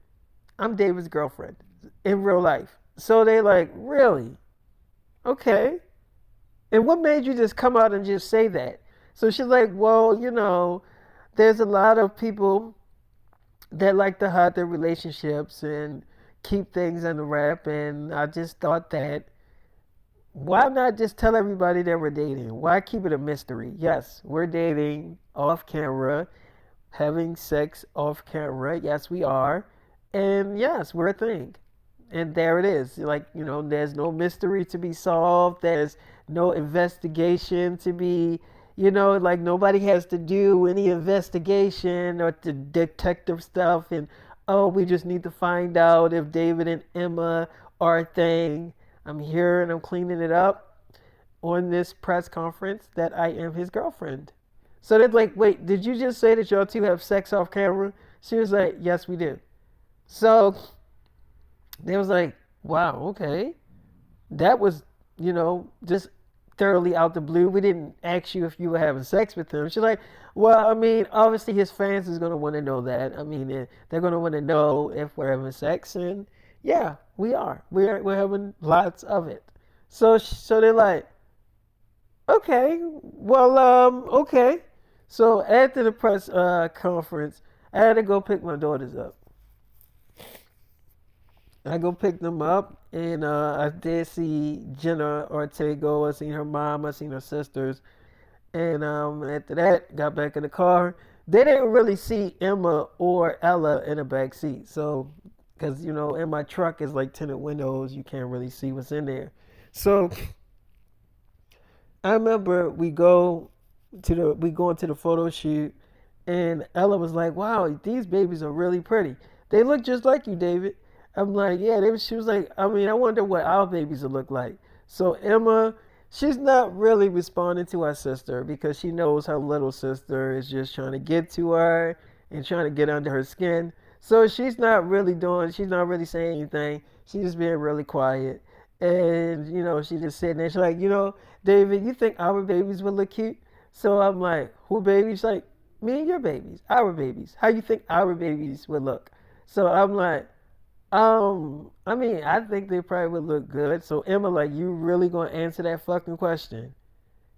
I'm David's girlfriend in real life. So they like, really? Okay. And what made you just come out and just say that? So she's like, well, there's a lot of people that like to hide their relationships and keep things under wrap. And I just thought that why not just tell everybody that we're dating? Why keep it a mystery? Yes, we're dating off camera, having sex off camera. Yes, we are. And yes, we're a thing. And there it is. Like, there's no mystery to be solved. There's no investigation to be, like nobody has to do any investigation or the detective stuff. And, oh, we just need to find out if David and Emma are a thing. I'm here and I'm cleaning it up on this press conference that I am his girlfriend. So they're like, wait, did you just say that y'all two have sex off camera? She was like, yes, we do. So they was like, wow, okay. That was, just thoroughly out the blue. We didn't ask you if you were having sex with him. She's like, well, I mean, obviously his fans is going to want to know that. I mean, they're going to want to know if we're having sex. And yeah, we are. We're having lots of it. So they're like, okay, well, okay. So after the press conference, I had to go pick my daughters up. I go pick them up, and I did see Jenna Ortego. I seen her mom. I seen her sisters, and after that, got back in the car. They didn't really see Emma or Ella in the back seat, so because in my truck is like tinted windows, you can't really see what's in there. So I remember we go into the photo shoot, and Ella was like, "Wow, these babies are really pretty. They look just like you, David." I'm like, "Yeah." She was like, "I mean, I wonder what our babies will look like." So Emma, she's not really responding to her sister because she knows her little sister is just trying to get to her and trying to get under her skin. So she's not really saying anything. She's just being really quiet. And, she just sitting there. She's like, David, you think our babies would look cute? So I'm like, who babies? She's like, me and your babies, our babies. How you think our babies would look? So I'm like, I mean, I think they probably would look good. So Emma, like, you really gonna answer that fucking question?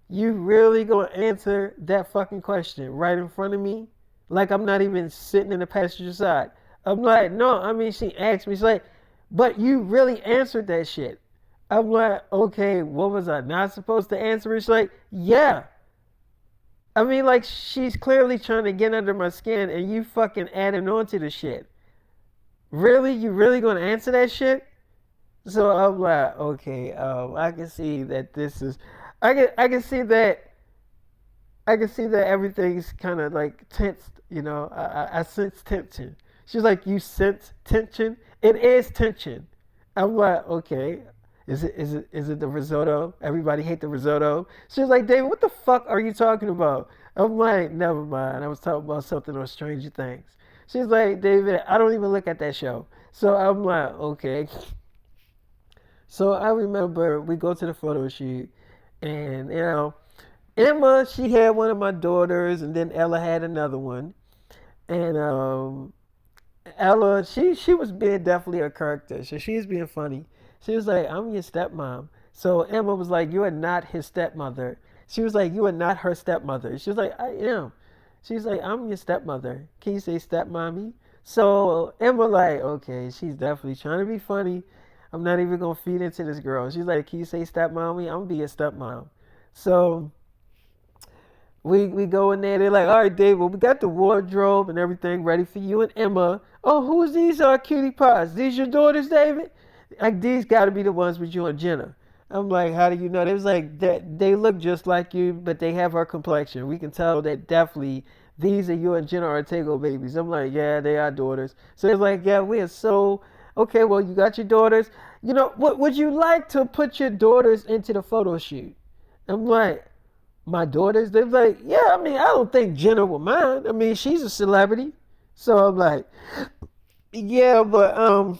You really gonna answer that fucking question right in front of me? Like I'm not even sitting in the passenger side. I'm like, no, I mean, she asked me, she's like, but you really answered that shit. I'm like, okay, what was I not supposed to answer? She's like, yeah. I mean, like, she's clearly trying to get under my skin and you fucking adding on to the shit. Really? You really gonna answer that shit? So I'm like, okay, I can see that this is, I can see that everything's kind of like tensed. I sense tension. She's like, you sense tension? It is tension. I'm like, okay. Is it the risotto? Everybody hate the risotto. She's like, David, what the fuck are you talking about? I'm like, never mind. I was talking about something on Stranger Things. She's like, David, I don't even look at that show. So I'm like, okay. So I remember we go to the photo shoot, and Emma, she had one of my daughters, and then Ella had another one. And Ella, she was being definitely a character, so she's being funny. She was like, "I'm your stepmom." So Emma was like, "You are not his stepmother." She was like, "You are not her stepmother." She was like, "I am." She's like, "I'm your stepmother. Can you say stepmommy?" So Emma like, okay, she's definitely trying to be funny. I'm not even gonna feed into this girl. She's like, "Can you say stepmommy? I'm gonna be a stepmom." So we go in there. They're like, all right, Dave, well, we got the wardrobe and everything ready for you and Emma. Oh, who's these cutie pies? These your daughters, David? Like, these got to be the ones with you and Jenna. I'm like, how do you know? They was like, they look just like you, but they have her complexion. We can tell that definitely these are you and Jenna Ortego babies. I'm like, yeah, they are daughters. So it's like, yeah, we are so, okay, well, you got your daughters. What would you like to put your daughters into the photo shoot? I'm like, my daughters, they're like, yeah, I mean, I don't think Jenna will mind. I mean, she's a celebrity. So I'm like, yeah, but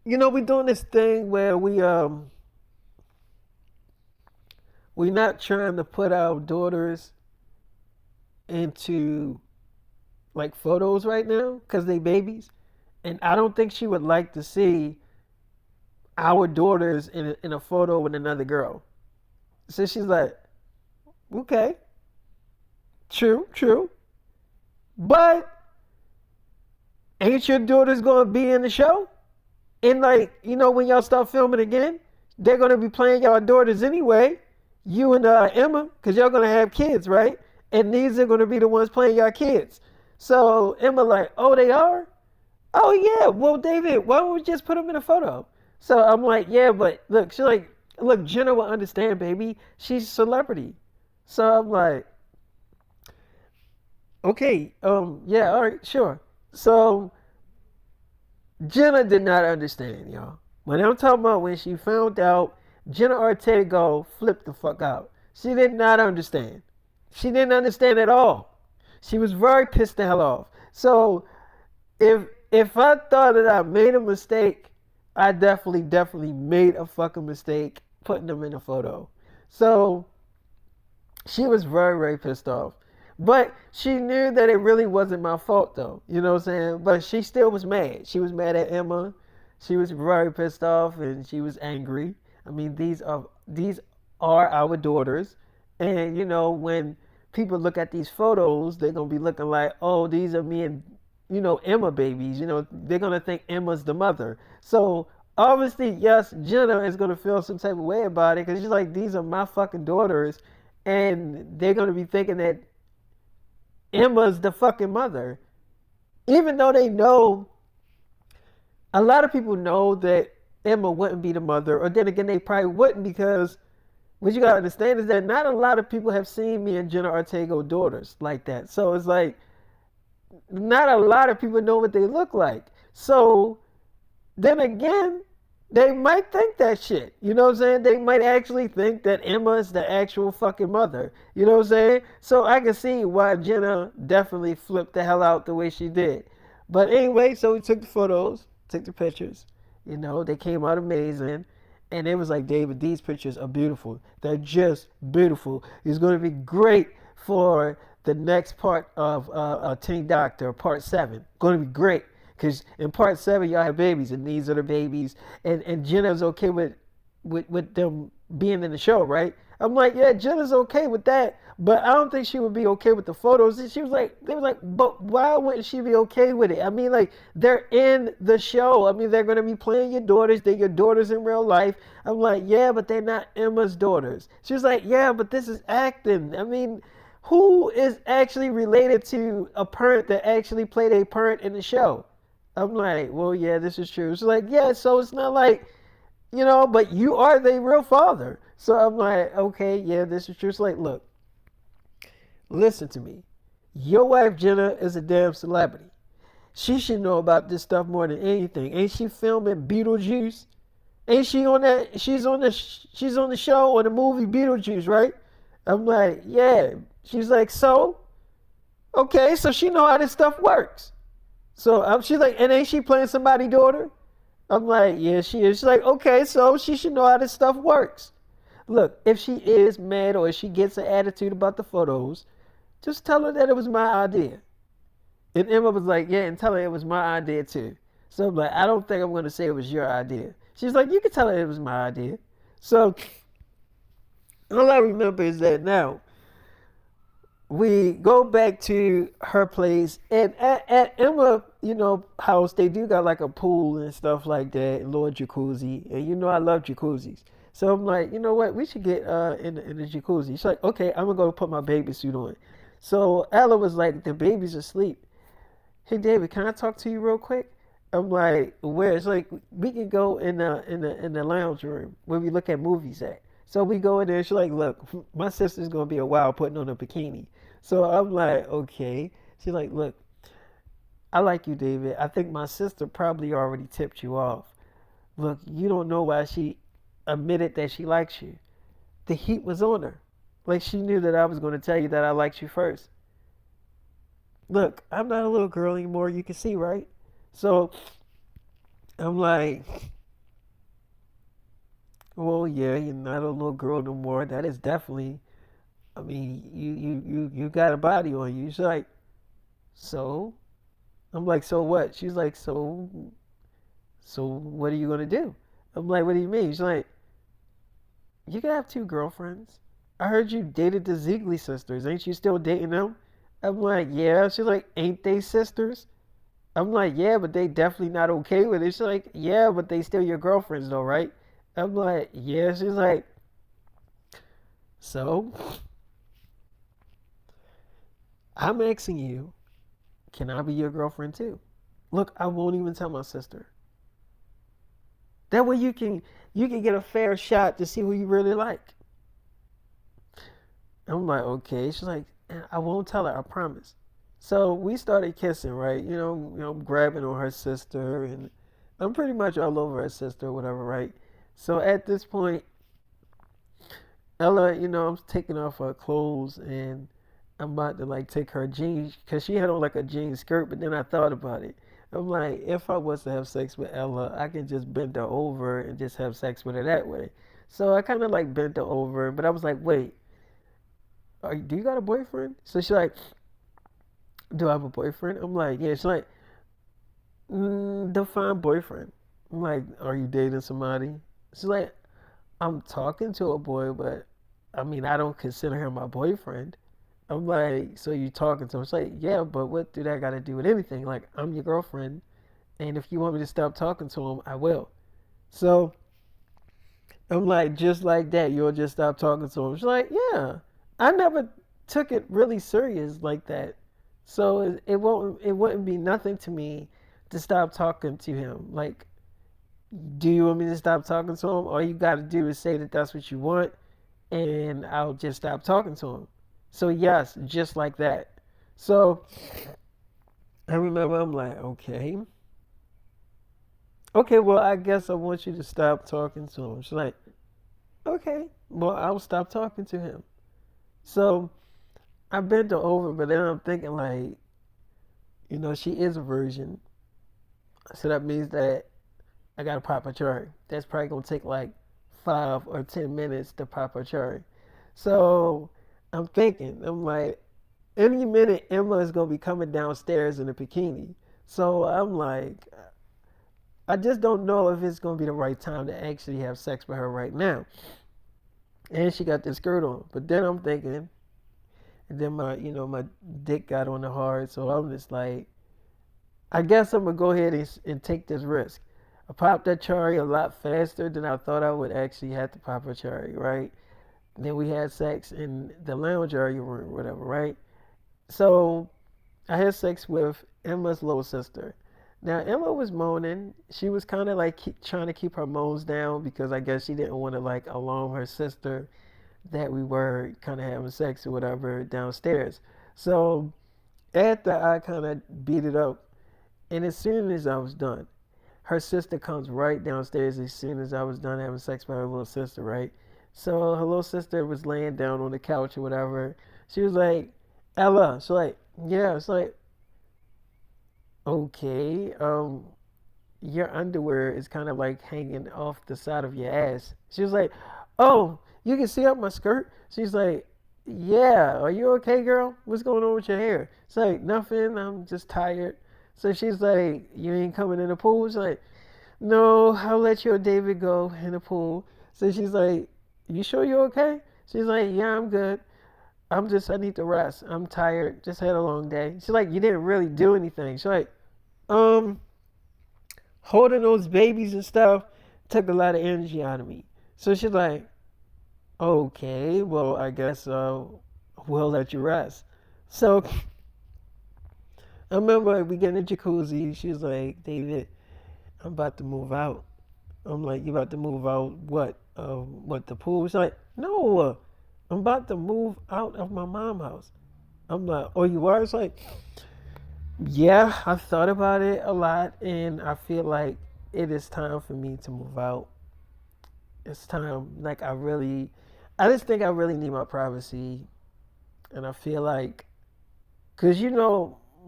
we're doing this thing where we're not trying to put our daughters into like photos right now because they babies, and I don't think she would like to see our daughters in a photo with another girl. So she's like, okay, true, true, but ain't your daughters gonna be in the show? And like, when y'all start filming again, they're gonna be playing y'all daughters anyway. You and Emma, because y'all gonna have kids, right? And these are gonna be the ones playing y'all kids. So Emma like, oh, they are? Oh yeah. Well, David, why don't we just put them in a photo? So I'm like, yeah, but look, she's like, look, Jenna will understand, baby. She's a celebrity. So I'm like, okay, yeah, all right, sure. So Jenna did not understand, y'all. When I'm talking about when she found out, Jenna Ortega flipped the fuck out. She did not understand. She didn't understand at all. She was very pissed the hell off. So if I thought that I made a mistake, I definitely made a fucking mistake putting them in a photo. So she was very pissed off. But she knew that it really wasn't my fault though. You know what I'm saying? But she still was mad. She was mad at Emma. She was very pissed off and she was angry. I mean, these are our daughters. And when people look at these photos, they're gonna be looking like, oh, these are me and Emma babies. They're gonna think Emma's the mother. So obviously, yes, Jenna is gonna feel some type of way about it because she's like, these are my fucking daughters, and they're gonna be thinking that Emma's the fucking mother. Even though they know, a lot of people know that Emma wouldn't be the mother, or then again, they probably wouldn't because what you gotta understand is that not a lot of people have seen me and Jenna Ortega daughters like that. So it's like, not a lot of people know what they look like. So then again, they might think that shit. You know what I'm saying? They might actually think that Emma is the actual fucking mother. You know what I'm saying? So I can see why Jenna definitely flipped the hell out the way she did. But anyway, so we took the photos, took the pictures. They came out amazing. And it was like, David, these pictures are beautiful. They're just beautiful. It's going to be great for the next part of Teen Doctor, part 7. Going to be great. Because in part 7, y'all have babies, and these are the babies. And Jenna's okay with them being in the show, right? I'm like, yeah, Jenna's okay with that, but I don't think she would be okay with the photos. And she was like, they were like, but why wouldn't she be okay with it? I mean, like, they're in the show. I mean, they're going to be playing your daughters. They're your daughters in real life. I'm like, yeah, but they're not Emma's daughters. She was like, yeah, but this is acting. I mean, who is actually related to a parent that actually played a parent in the show? I'm like, well, yeah, this is true. She's like, yeah, so it's not like, but you are the real father. So I'm like, okay, yeah, this is true. It's like, look, listen to me. Your wife Jenna is a damn celebrity. She should know about this stuff more than anything. Ain't she filming Beetlejuice? Ain't she on that? She's on the show or the movie Beetlejuice, right? I'm like, yeah. She's like, so okay, so she know how this stuff works. So she's like, and ain't she playing somebody's daughter? I'm like, yeah, she is. She's like, okay, so she should know how this stuff works. Look, if she is mad or if she gets an attitude about the photos, just tell her that it was my idea. And Emma was like, yeah, and tell her it was my idea too. So I'm like, I don't think I'm going to say it was your idea. She's like, you can tell her it was my idea. So all I remember is that now we go back to her place, and at Emma, house, they do got like a pool and stuff like that, and little jacuzzi, and I love jacuzzis. So I'm like, you know what, we should get in the jacuzzi. She's like, okay, I'm gonna go put my baby suit on. So Ella was like, the baby's asleep. Hey David, can I talk to you real quick? I'm like, where? It's like we can go in the lounge room where we look at movies at. So we go in there. She's like, look, my sister's gonna be a while putting on a bikini. So I'm like, okay. She's like, look, I like you, David. I think my sister probably already tipped you off. Look, you don't know why she admitted that she likes you. The heat was on her. Like she knew that I was going to tell you that I liked you first. Look, I'm not a little girl anymore. You can see, right? So I'm like, well, yeah, you're not a little girl no more. That is definitely. I mean, you got a body on you. She's like, So I'm like, so what? She's like, so what are you gonna do? I'm like, what do you mean? She's like, you can have two girlfriends. I heard you dated the Ziegler sisters. Ain't you still dating them? I'm like, yeah. She's like, ain't they sisters? I'm like, yeah, but they definitely not okay with it. She's like, yeah, but they still your girlfriends though, right? I'm like, yeah. She's like, so I'm asking you, can I be your girlfriend too? Look, I won't even tell my sister. That way you can get a fair shot to see who you really like. I'm like, okay. She's like, I won't tell her, I promise. So we started kissing, right? I'm grabbing on her sister, and I'm pretty much all over her sister, or whatever, right? So at this point, Ella, I'm taking off her clothes, and I'm about to like take her jeans because she had on like a jean skirt. But then I thought about it. I'm like, if I was to have sex with Ella, I can just bend her over and just have sex with her that way. So I kind of like bent her over, but I was like, wait, do you got a boyfriend? So she's like, do I have a boyfriend? I'm like, yeah. She's like, define boyfriend. I'm like, are you dating somebody? She's like, I'm talking to a boy, but I mean, I don't consider him my boyfriend. I'm like, so you talking to him? She's like, yeah, but what do that got to do with anything? Like, I'm your girlfriend, and if you want me to stop talking to him, I will. So I'm like, just like that, you'll just stop talking to him. She's like, yeah. I never took it really serious like that. So it wouldn't be nothing to me to stop talking to him. Like, do you want me to stop talking to him? All you got to do is say that that's what you want, and I'll just stop talking to him. So yes, just like that. So I remember I'm like, okay, well I guess I want you to stop talking to him. She's like, okay, well I'll stop talking to him. So I bent her over, but then I'm thinking like, she is a virgin, so that means that I gotta pop a cherry. That's probably gonna take like 5 or 10 minutes to pop a cherry. So I'm like, any minute Emma is gonna be coming downstairs in a bikini. So I'm like, I just don't know if it's gonna be the right time to actually have sex with her right now. And she got this skirt on. But then I'm thinking, and then my dick got on the hard, so I'm just like, I guess I'm gonna go ahead and take this risk. I popped that cherry a lot faster than I thought I would actually have to pop a cherry, right? And then we had sex in the lounge area room, whatever, right? So I had sex with Emma's little sister. Now Emma was moaning. She was kind of like trying to keep her moans down because I guess she didn't want to like alarm her sister that we were kind of having sex or whatever downstairs. So after I kind of beat it up, and as soon as I was done, her sister comes right downstairs as soon as I was done having sex with her little sister, right? So her little sister was laying down on the couch or whatever. She was like, Ella. She's like, yeah. It's like, okay, your underwear is kind of like hanging off the side of your ass. She was like, oh, you can see up my skirt? She's like, yeah, are you okay, girl? What's going on with your hair? It's like, nothing, I'm just tired. So she's like, you ain't coming in the pool? She's like, no, I'll let your David go in the pool. So she's like, you sure you're okay? She's like, yeah, I'm good. I need to rest. I'm tired. Just had a long day. She's like, you didn't really do anything. She's like, um, holding those babies and stuff took a lot of energy out of me. So she's like, okay, well, I guess we'll let you rest. So I remember we get in the jacuzzi. She's like, David, I'm about to move out. I'm like, you about to move out? What, the pool? She's like, no, I'm about to move out of my mom's house. I'm like, oh, you are? It's like, yeah, I've thought about it a lot, and I feel like it is time for me to move out. It's time. Like, I just think I really need my privacy, and I feel like, cause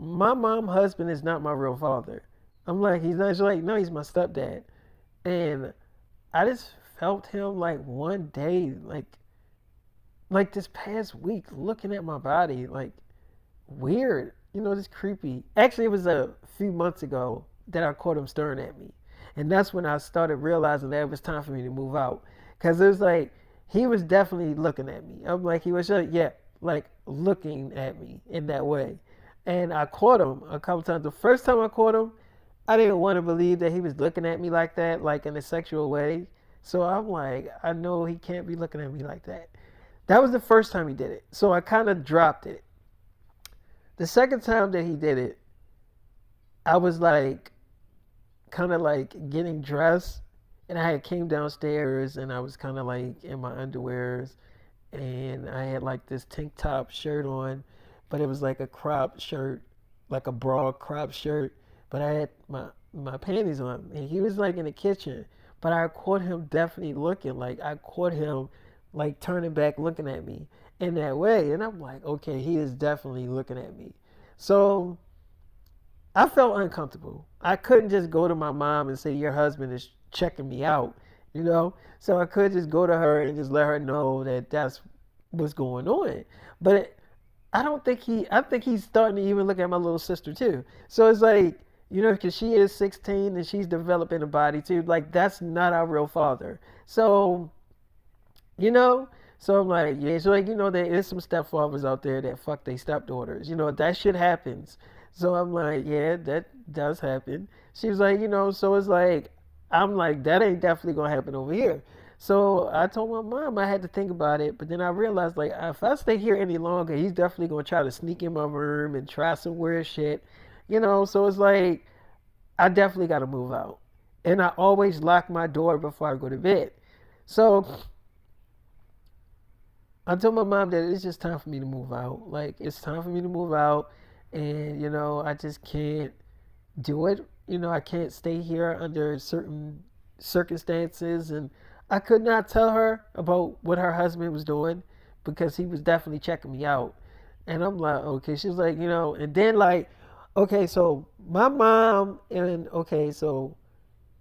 my mom husband is not my real father. I'm like, he's not. She's like, no, he's my stepdad, and I just felt him like one day, like this past week, looking at my body, like weird. this creepy. Actually, it was a few months ago that I caught him staring at me, and that's when I started realizing that it was time for me to move out. Cause it was like he was definitely looking at me. I'm like he was like, yeah, like looking at me in that way, and I caught him a couple times. The first time I caught him, I didn't want to believe that he was looking at me like that, like in a sexual way. So I'm like, I know he can't be looking at me like that. That was the first time he did it. So I kind of dropped it. The second time that he did it, I was like, kind of like getting dressed, and I had came downstairs, and I was kind of like in my underwears, and I had like this tank top shirt on, but it was like a crop shirt, like a broad crop shirt, but I had my panties on, and he was like in the kitchen, but I caught him definitely looking, like I caught him like turning back, looking at me in that way, and I'm like, okay, he is definitely looking at me. So I felt uncomfortable. I couldn't just go to my mom and say your husband is checking me out, you know. So I could just go to her and just let her know that that's what's going on. But I don't think he. I think he's starting to even look at my little sister too. So it's like because she is 16 and she's developing a body too. Like that's not our real father. So you know? So I'm like, yeah, so like, there is some stepfathers out there that fuck their stepdaughters. That shit happens. So I'm like, yeah, that does happen. She was like, so it's like, I'm like, that ain't definitely gonna happen over here. So I told my mom I had to think about it, but then I realized like if I stay here any longer, he's definitely gonna try to sneak in my room and try some weird shit. So it's like I definitely gotta move out. And I always lock my door before I go to bed. So I told my mom that it's just time for me to move out. Like it's time for me to move out, and I just can't do it. I can't stay here under certain circumstances, and I could not tell her about what her husband was doing because he was definitely checking me out. And I'm like, okay. She's like, and then like, okay, so my mom and okay, so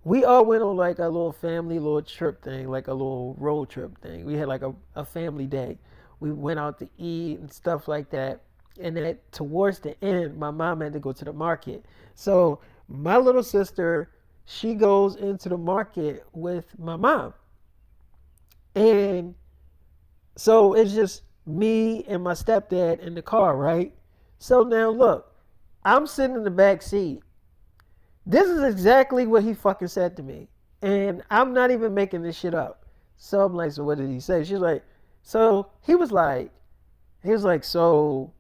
we all went on like a little family little trip thing, like a little road trip thing. We had like a family day. We went out to eat and stuff like that. And then towards the end, my mom had to go to the market. So my little sister, she goes into the market with my mom. And so it's just me and my stepdad in the car, right? So now look, I'm sitting in the back seat. This is exactly what he fucking said to me. And I'm not even making this shit up. So I'm like, so what did he say? She's like, so he was like, he was like, so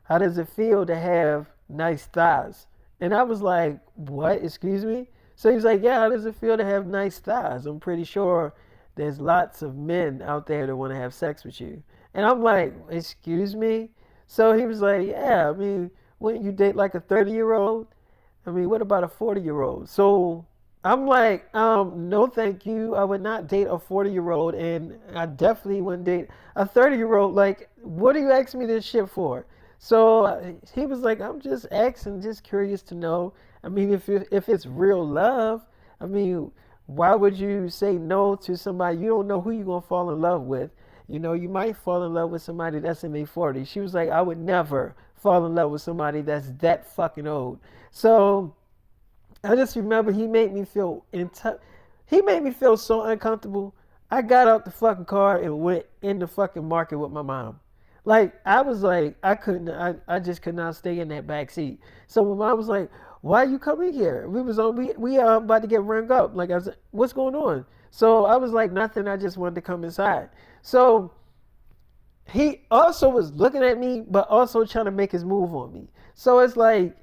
how does it feel to have nice thighs? And I was like, what? Excuse me? So he was like, yeah, how does it feel to have nice thighs? I'm pretty sure there's lots of men out there that want to have sex with you. And I'm like, excuse me? So he was like, yeah, I mean, wouldn't you date like a 30-year-old? I mean, what about a 40-year-old? So I'm like, no, thank you. I would not date a 40-year-old, and I definitely wouldn't date a 30-year-old. Like, what are you asking me this shit for? So he was like, I'm just asking, just curious to know. I mean, if it's real love, I mean, why would you say no to somebody you don't know who you're gonna fall in love with? You might fall in love with somebody that's in their 40s. She was like, I would never fall in love with somebody that's that fucking old. So I just remember he made me feel so uncomfortable. I got out the fucking car and went in the fucking market with my mom. Like I was like I just could not stay in that back seat. So my mom was like, "Why are you coming here?" We are about to get rung up. Like I was, like, "What's going on?" So I was like, "Nothing. I just wanted to come inside." So he also was looking at me, but also trying to make his move on me. So it's like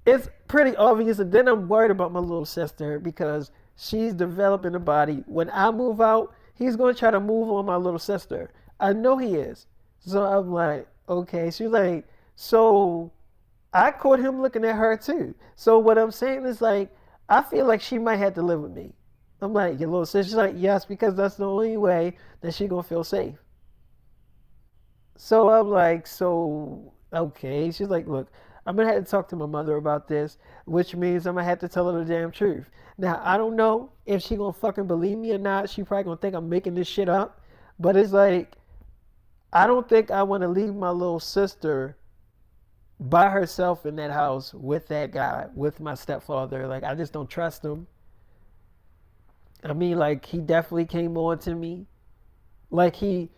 it's pretty obvious. And then I'm worried about my little sister because she's developing a body. When I move out, he's going to try to move on my little sister. I know he is. So I'm like, okay. She's like, so I caught him looking at her too. So what I'm saying is like, I feel like she might have to live with me. I'm like, your little sister. She's like, yes, because that's the only way that she gonna feel safe. So I'm like, so okay. She's like, look, I'm gonna have to talk to my mother about this, which means I'm gonna have to tell her the damn truth. Now I don't know if she gonna fucking believe me or not. She probably gonna think I'm making this shit up, but it's like I don't think I want to leave my little sister by herself in that house with that guy, with my stepfather. Like, I just don't trust him. I mean, like, he definitely came on to me. Like, he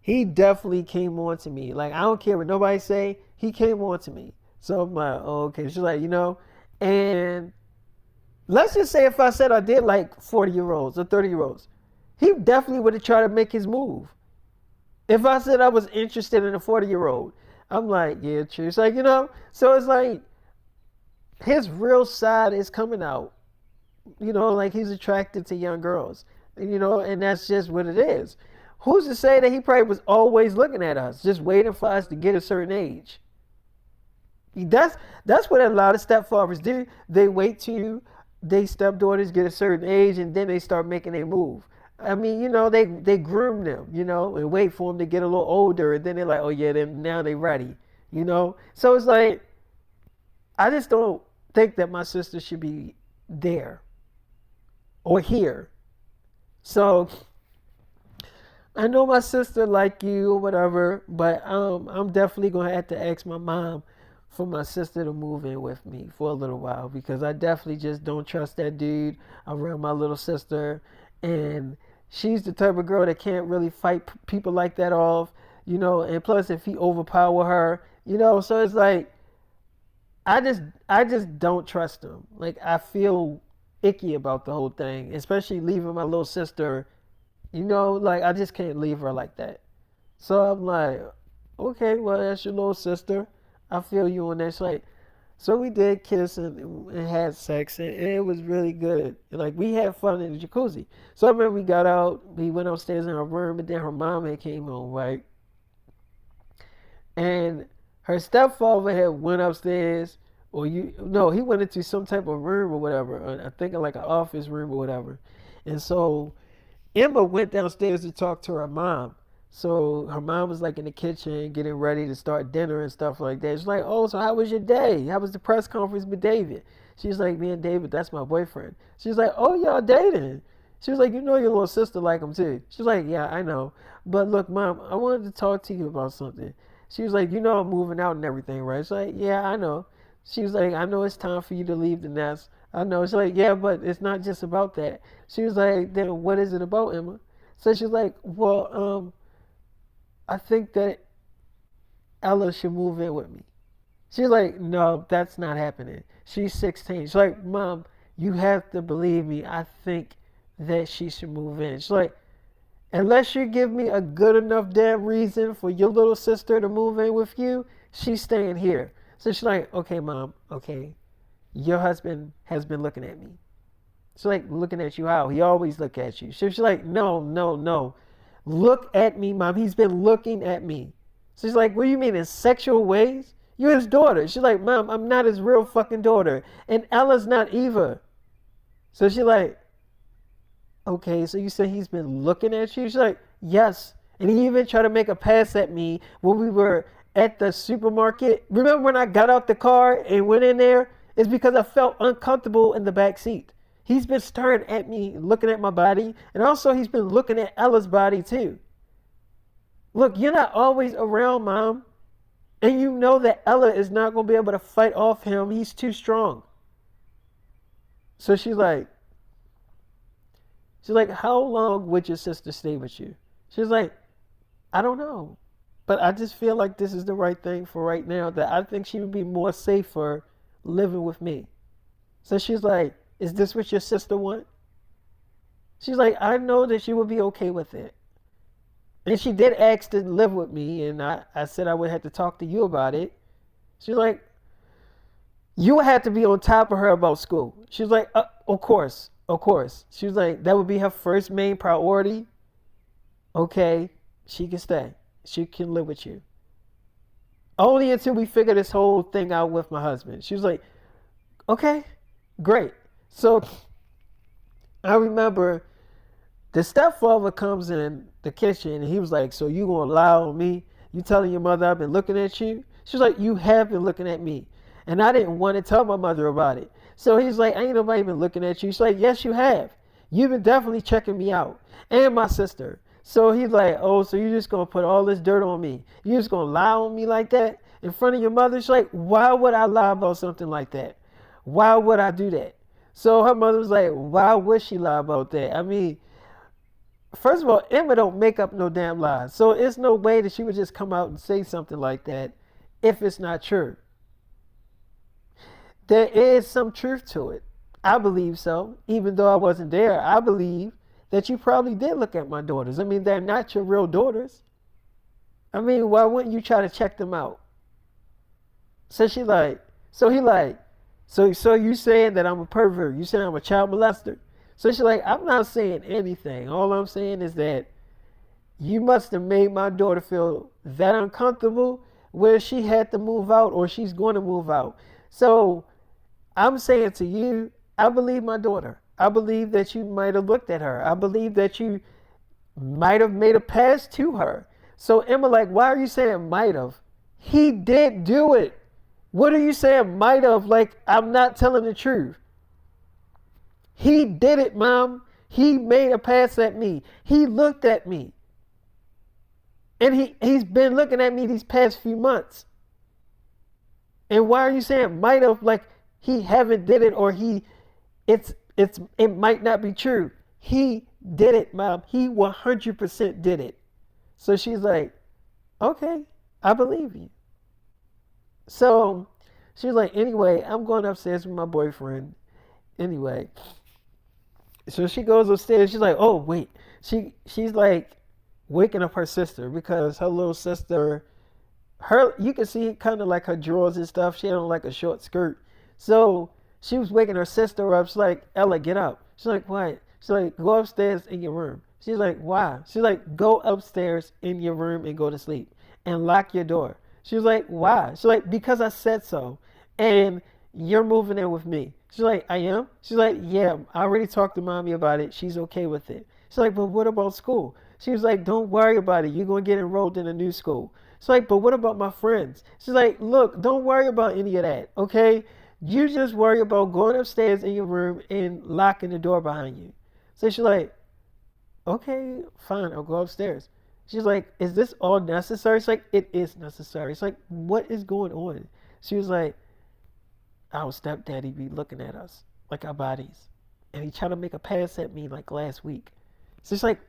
definitely came on to me. Like, I don't care what nobody say. He came on to me. So I'm like, oh, okay. She's like, and let's just say if I said I did like 40-year-olds or 30-year-olds, he definitely would have tried to make his move. If I said I was interested in a 40-year-old, I'm like, yeah, true. It's like, so it's like his real side is coming out. Like he's attracted to young girls, and that's just what it is. Who's to say that he probably was always looking at us, just waiting for us to get a certain age? That's what a lot of stepfathers do. They wait till they stepdaughters get a certain age, and then they start making a move. I mean, they groom them, and wait for them to get a little older, and then they're like, oh yeah, then now they ready, So it's like, I just don't think that my sister should be there or here. So I know my sister like you or whatever, but I'm definitely gonna have to ask my mom for my sister to move in with me for a little while because I definitely just don't trust that dude around my little sister, and she's the type of girl that can't really fight people like that off, And plus, if he overpower her, so it's like I just don't trust him. Like I feel icky about the whole thing, especially leaving my little sister. Like I just can't leave her like that. So I'm like, okay, well that's your little sister. I feel you on that. It's like, so we did kiss and had sex, and it was really good. Like we had fun in the jacuzzi. So I remember we got out, we went upstairs in her room, and then her mom had came home, right? And her stepfather had went upstairs, or no, he went into some type of room or whatever. I think like an office room or whatever. And so Emma went downstairs to talk to her mom. So her mom was like in the kitchen getting ready to start dinner and stuff like that. She's like, oh, so how was your day? How was the press conference with David? She's like, me and David, that's my boyfriend. She's like, oh, y'all dating. She was like, your little sister like him too. She's like, yeah, I know. But look, mom, I wanted to talk to you about something. She was like, I'm moving out and everything, right? She's like, yeah, I know. She was like, I know it's time for you to leave the nest. I know. She's like, yeah, but it's not just about that. She was like, then what is it about, Emma? So she's like, well, I think that Ella should move in with me. She's like, no, that's not happening. She's 16. She's like, mom, you have to believe me. I think that she should move in. She's like, unless you give me a good enough damn reason for your little sister to move in with you, she's staying here. So she's like, okay, mom, okay. Your husband has been looking at me. She's like, looking at you how? He always look at you. She's like, no, no, no. Look at me, mom. He's been looking at me. She's like, what do you mean in sexual ways? You're his daughter. She's like, mom, I'm not his real fucking daughter. And Ella's not either. So she's like, okay, so you say he's been looking at you? She's like, yes. And he even tried to make a pass at me when we were at the supermarket. Remember when I got out the car and went in there? It's because I felt uncomfortable in the back seat. He's been staring at me, looking at my body, and also he's been looking at Ella's body too. Look, you're not always around, mom. And you know that Ella is not going to be able to fight off him. He's too strong. So she's like, how long would your sister stay with you? She's like, I don't know. But I just feel like this is the right thing for right now, that I think she would be more safer living with me. So she's like, is this what your sister want? She's like, I know that she would be okay with it. And she did ask to live with me, and I said I would have to talk to you about it. She's like, you would have to be on top of her about school. She's like, of course, of course. She was like, that would be her first main priority. Okay, she can stay. She can live with you. Only until we figure this whole thing out with my husband. She was like, okay, great. So I remember the stepfather comes in the kitchen and he was like, so you gonna lie on me? You telling your mother I've been looking at you? She was like, you have been looking at me. And I didn't want to tell my mother about it. So he's like, ain't nobody been looking at you. She's like, yes, you have. You've been definitely checking me out. And my sister. So he's like, oh, so you're just gonna put all this dirt on me? You're just gonna lie on me like that in front of your mother? She's like, why would I lie about something like that? Why would I do that? So her mother was like, why would she lie about that? I mean, first of all, Emma don't make up no damn lies. So it's no way that she would just come out and say something like that if it's not true. There is some truth to it. I believe so. Even though I wasn't there, I believe that you probably did look at my daughters. I mean, they're not your real daughters. I mean, why wouldn't you try to check them out? So she like, so he like, so you saying that I'm a pervert? You saying I'm a child molester? So she like, I'm not saying anything. All I'm saying is that you must have made my daughter feel that uncomfortable where she had to move out or she's going to move out. So I'm saying to you, I believe my daughter. I believe that you might have looked at her. I believe that you might have made a pass to her. So Emma, like, why are you saying might have? He did do it. What are you saying might have? Like, I'm not telling the truth. He did it, Mom. He made a pass at me. He looked at me. And he's been looking at me these past few months. And why are you saying might have? Like he haven't did it or it might not be true. He did it, Mom. He 100% did it. So she's like, okay, I believe you. So she's like, anyway, I'm going upstairs with my boyfriend. Anyway, so she goes upstairs. She's like, oh wait, she's like waking up her sister because her little sister, her you can see kind of like her drawers and stuff. She had on like a short skirt, so she was waking her sister up. She's like, Ella, get up. She's like, what? She's like, go upstairs in your room. She's like, why? She's like, go upstairs in your room and go to sleep and lock your door. She was like, why? She's like, because I said so. And you're moving in with me. She's like, I am? She's like, yeah, I already talked to mommy about it. She's okay with it. She's like, but what about school? She was like, don't worry about it. You're going to get enrolled in a new school. She's like, but what about my friends? She's like, look, don't worry about any of that, okay? You just worry about going upstairs in your room and locking the door behind you. So she's like, okay, fine, I'll go upstairs. She's like, is this all necessary? It's like, it is necessary. It's like, what is going on? She was like, our stepdaddy be looking at us, like our bodies. And he tried to make a pass at me like last week. So it's like,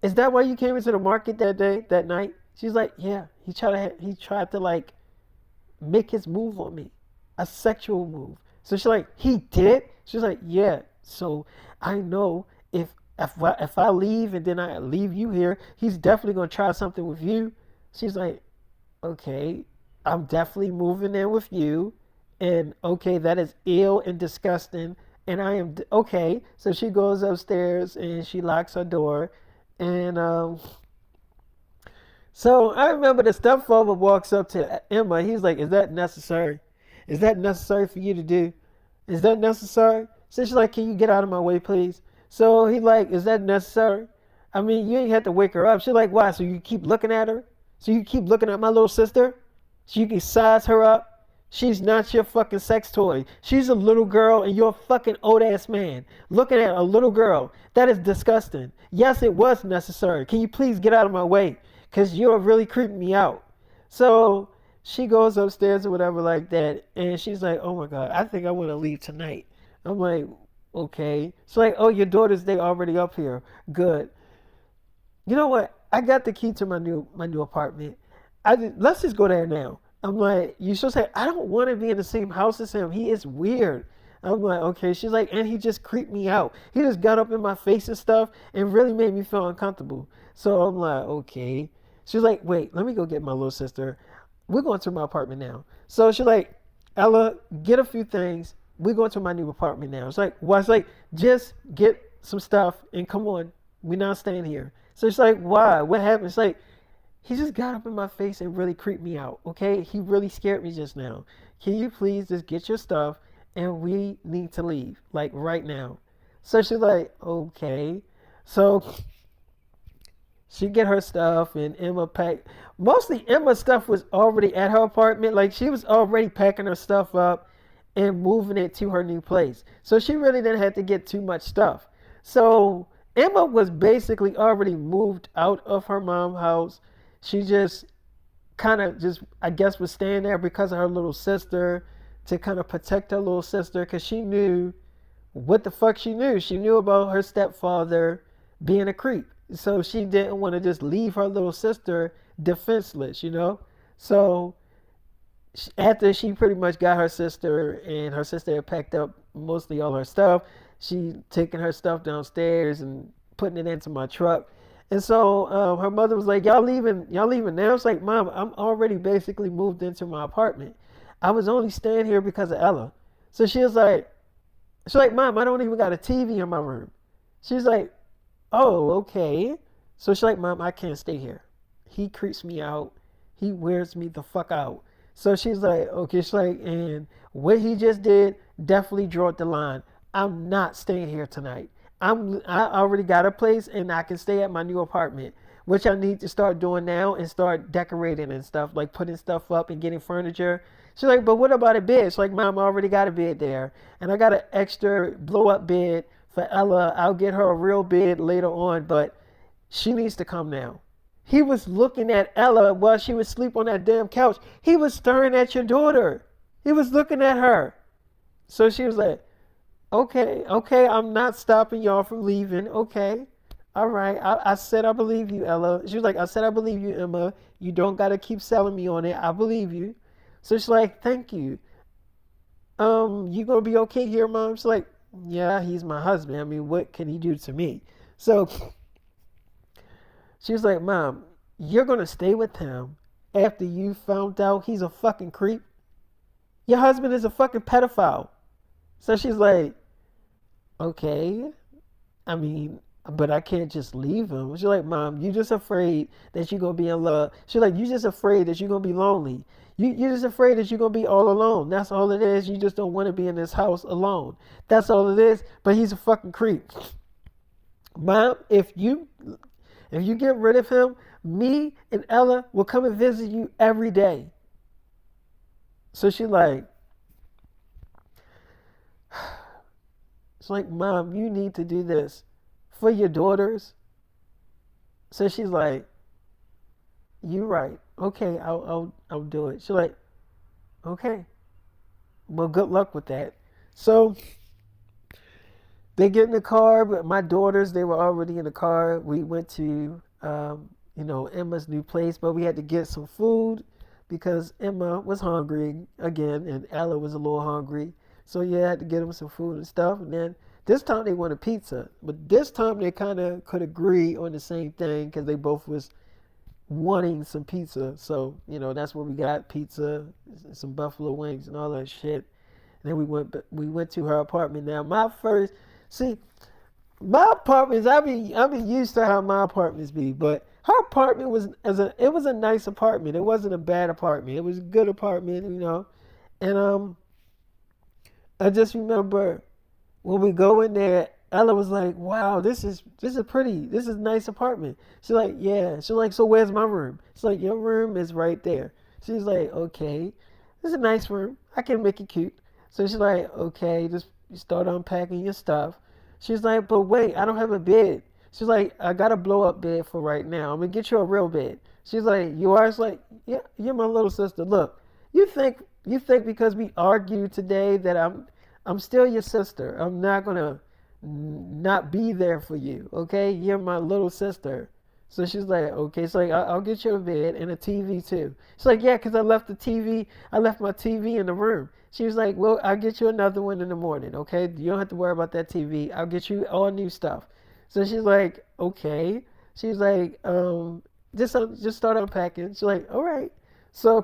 is that why you came into the market that day, that night? She's like, yeah. He tried to like make his move on me, a sexual move. So she's like, he did? She's like, yeah. So I know if I leave and then I leave you here, he's definitely gonna try something with you. She's like, okay, I'm definitely moving in with you, and okay, that is ill and disgusting, and I am okay. So she goes upstairs and she locks her door, and so I remember the stepfather walks up to Emma. He's like, "Is that necessary? Is that necessary for you to do? Is that necessary?" So she's like, "Can you get out of my way, please?" So he like, "Is that necessary? I mean, you ain't have to wake her up." She's like, "Why? So you keep looking at her? So you keep looking at my little sister? So you can size her up? She's not your fucking sex toy. She's a little girl and you're a fucking old ass man. Looking at a little girl. That is disgusting. Yes, it was necessary. Can you please get out of my way? Because you're really creeping me out." So she goes upstairs or whatever like that. And she's like, "Oh my God, I think I want to leave tonight." I'm like, okay. She's like, "Oh, your daughter's they already up here. Good. You know what? I got the key to my new apartment. Let's just go there now." I'm like, "You should say I don't want to be in the same house as him. He is weird." I'm like, "Okay." She's like, "And he just creeped me out. He just got up in my face and stuff and really made me feel uncomfortable." So I'm like, "Okay." She's like, "Wait, let me go get my little sister. We're going to my apartment now." So she's like, "Ella, get a few things. We're going to my new apartment now." It's like, "Well," it's like, "Just get some stuff and come on. We're not staying here." So she's like, "Why? What happened?" It's like, he just got up in my face and really creeped me out, okay? He really scared me just now. Can you please just get your stuff and we need to leave, like right now? So she's like, okay. So she get her stuff and Emma packed. Mostly Emma's stuff was already at her apartment. Like she was already packing her stuff up and moving it to her new place. So she really didn't have to get too much stuff. So Emma was basically already moved out of her mom's house. She just kind of just, I guess, was staying there because of her little sister to kind of protect her little sister because she knew what the fuck she knew. She knew about her stepfather being a creep. So she didn't want to just leave her little sister defenseless, you know? So after she pretty much got her sister and her sister had packed up mostly all her stuff, she taking her stuff downstairs and putting it into my truck. And so her mother was like, y'all leaving now? It's like, Mom, I'm already basically moved into my apartment. I was only staying here because of Ella. So she's like, Mom, I don't even got a TV in my room. She's like, oh, okay. So she's like, Mom, I can't stay here. He creeps me out. He wears me the fuck out. So she's like, okay, she's like, and what he just did definitely drew the line. I'm not staying here tonight. I already got a place and I can stay at my new apartment, which I need to start doing now and start decorating and stuff, like putting stuff up and getting furniture. She's like, but what about a bed? She's like, Mom, I already got a bed there. And I got an extra blow up bed for Ella. I'll get her a real bed later on, but she needs to come now. He was looking at Ella while she was asleep on that damn couch. He was staring at your daughter. He was looking at her. So she was like, okay, okay, I'm not stopping y'all from leaving. Okay. All right. I said I believe you, Ella. She was like, I said I believe you, Emma. You don't gotta keep selling me on it. I believe you. So she's like, thank you. You gonna be okay here, Mom? She's like, yeah, he's my husband. I mean, what can he do to me? So she was like, Mom, you're gonna stay with him after you found out he's a fucking creep? Your husband is a fucking pedophile. So she's like, okay. I mean, but I can't just leave him. She's like, Mom, you just afraid that you're gonna be in love. She's like, you just afraid that you're gonna be lonely. You're just afraid that you're gonna be all alone. That's all it is. You just don't want to be in this house alone. That's all it is. But he's a fucking creep. Mom, if you get rid of him, me and Ella will come and visit you every day. So she's like, it's like, Mom, you need to do this for your daughters. So she's like, you're right. Okay, I'll do it. She's like, okay. Well, good luck with that. So they get in the car, but my daughters, they were already in the car. We went to, Emma's new place, but we had to get some food because Emma was hungry again, and Ella was a little hungry. So yeah, I had to get them some food and stuff. And then this time they wanted pizza, but this time they kind of could agree on the same thing because they both was wanting some pizza. So that's what we got: pizza, some buffalo wings, and all that shit. And then we went to her apartment. Now see, my apartments, I be used to how my apartments be, but her apartment it was a nice apartment. It wasn't a bad apartment. It was a good apartment. And I just remember when we go in there, Ella was like, "Wow, this is pretty. This is a nice apartment." She's like, "Yeah." She's like, "So where's my room?" She's like, "Your room is right there." She's like, "Okay, this is a nice room. I can make it cute." So she's like, "Okay, just start unpacking your stuff." She's like, "But wait, I don't have a bed." She's like, "I got a blow up bed for right now. I'm gonna get you a real bed." She's like, "You are?" It's like, "Yeah, you're my little sister. Look, you think because we argued today that I'm still your sister. I'm not gonna not be there for you. Okay, you're my little sister." So she's like, "Okay." It's like, I'll get you a bed and a TV too. She's like, "Yeah, because I left my TV in the room." She was like, "Well, I'll get you another one in the morning. Okay, you don't have to worry about that TV. I'll get you all new stuff." So she's like, "Okay." She's like, just start unpacking." She's like, "All right." So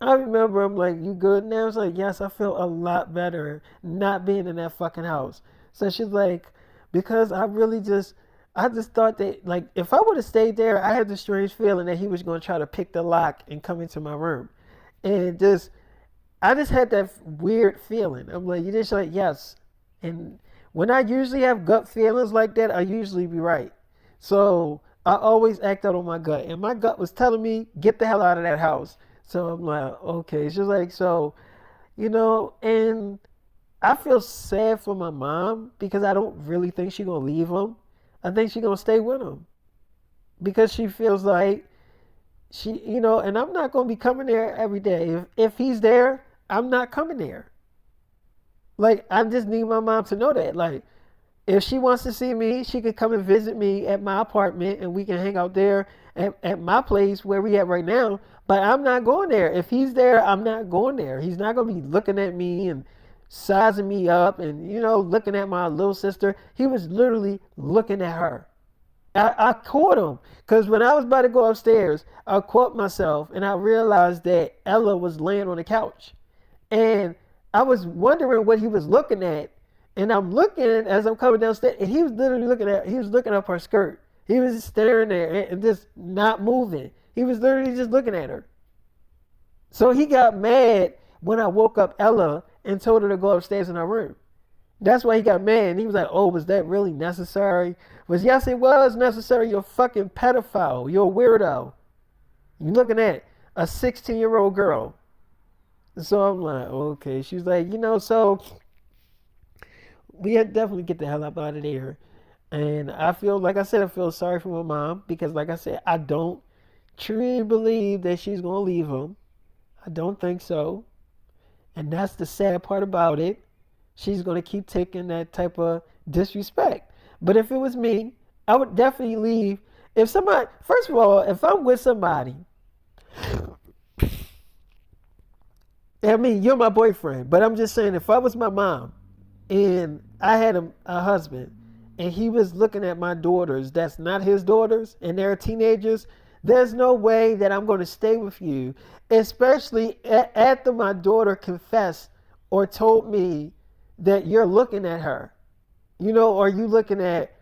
I remember I'm like, "You good now?" It's like, "Yes, I feel a lot better not being in that fucking house." So she's like, "Because I just thought that, like, if I would have stayed there, I had the strange feeling that he was going to try to pick the lock and come into my room." And I just had that weird feeling. I'm like, you just like, yes. And when I usually have gut feelings like that, I usually be right. So I always act out on my gut. And my gut was telling me, get the hell out of that house. So I'm like, okay. She's like, so, and I feel sad for my mom because I don't really think she's gonna leave him. I think she's gonna stay with him because she feels like and I'm not gonna be coming there every day. If he's there, I'm not coming there. Like I just need my mom to know that. Like if she wants to see me, she could come and visit me at my apartment and we can hang out there at my place where we at right now. But I'm not going there. If he's there, I'm not going there. He's not going to be looking at me and sizing me up and, looking at my little sister. He was literally looking at her. I caught him because when I was about to go upstairs, I caught myself and I realized that Ella was laying on the couch. And I was wondering what he was looking at. And I'm looking as I'm coming downstairs, and he was literally he was looking up her skirt. He was just staring there and just not moving. He was literally just looking at her. So he got mad when I woke up Ella and told her to go upstairs in her room. That's why he got mad. And he was like, oh, was that really necessary? Yes, it was necessary. You're a fucking pedophile. You're a weirdo. You're looking at a 16-year-old girl. So I'm like, okay. She's like, so we had to definitely get the hell up out of there. And I feel, like I said, I feel sorry for my mom because, like I said, I don't truly believe that she's going to leave him. I don't think so. And that's the sad part about it. She's going to keep taking that type of disrespect. But if it was me, I would definitely leave. If somebody, first of all, if I'm with somebody, I mean, you're my boyfriend, but I'm just saying, if I was my mom and I had a husband and he was looking at my daughters that's not his daughters and they're teenagers, there's no way that I'm going to stay with you, especially after my daughter confessed or told me that you're looking at her, or you looking at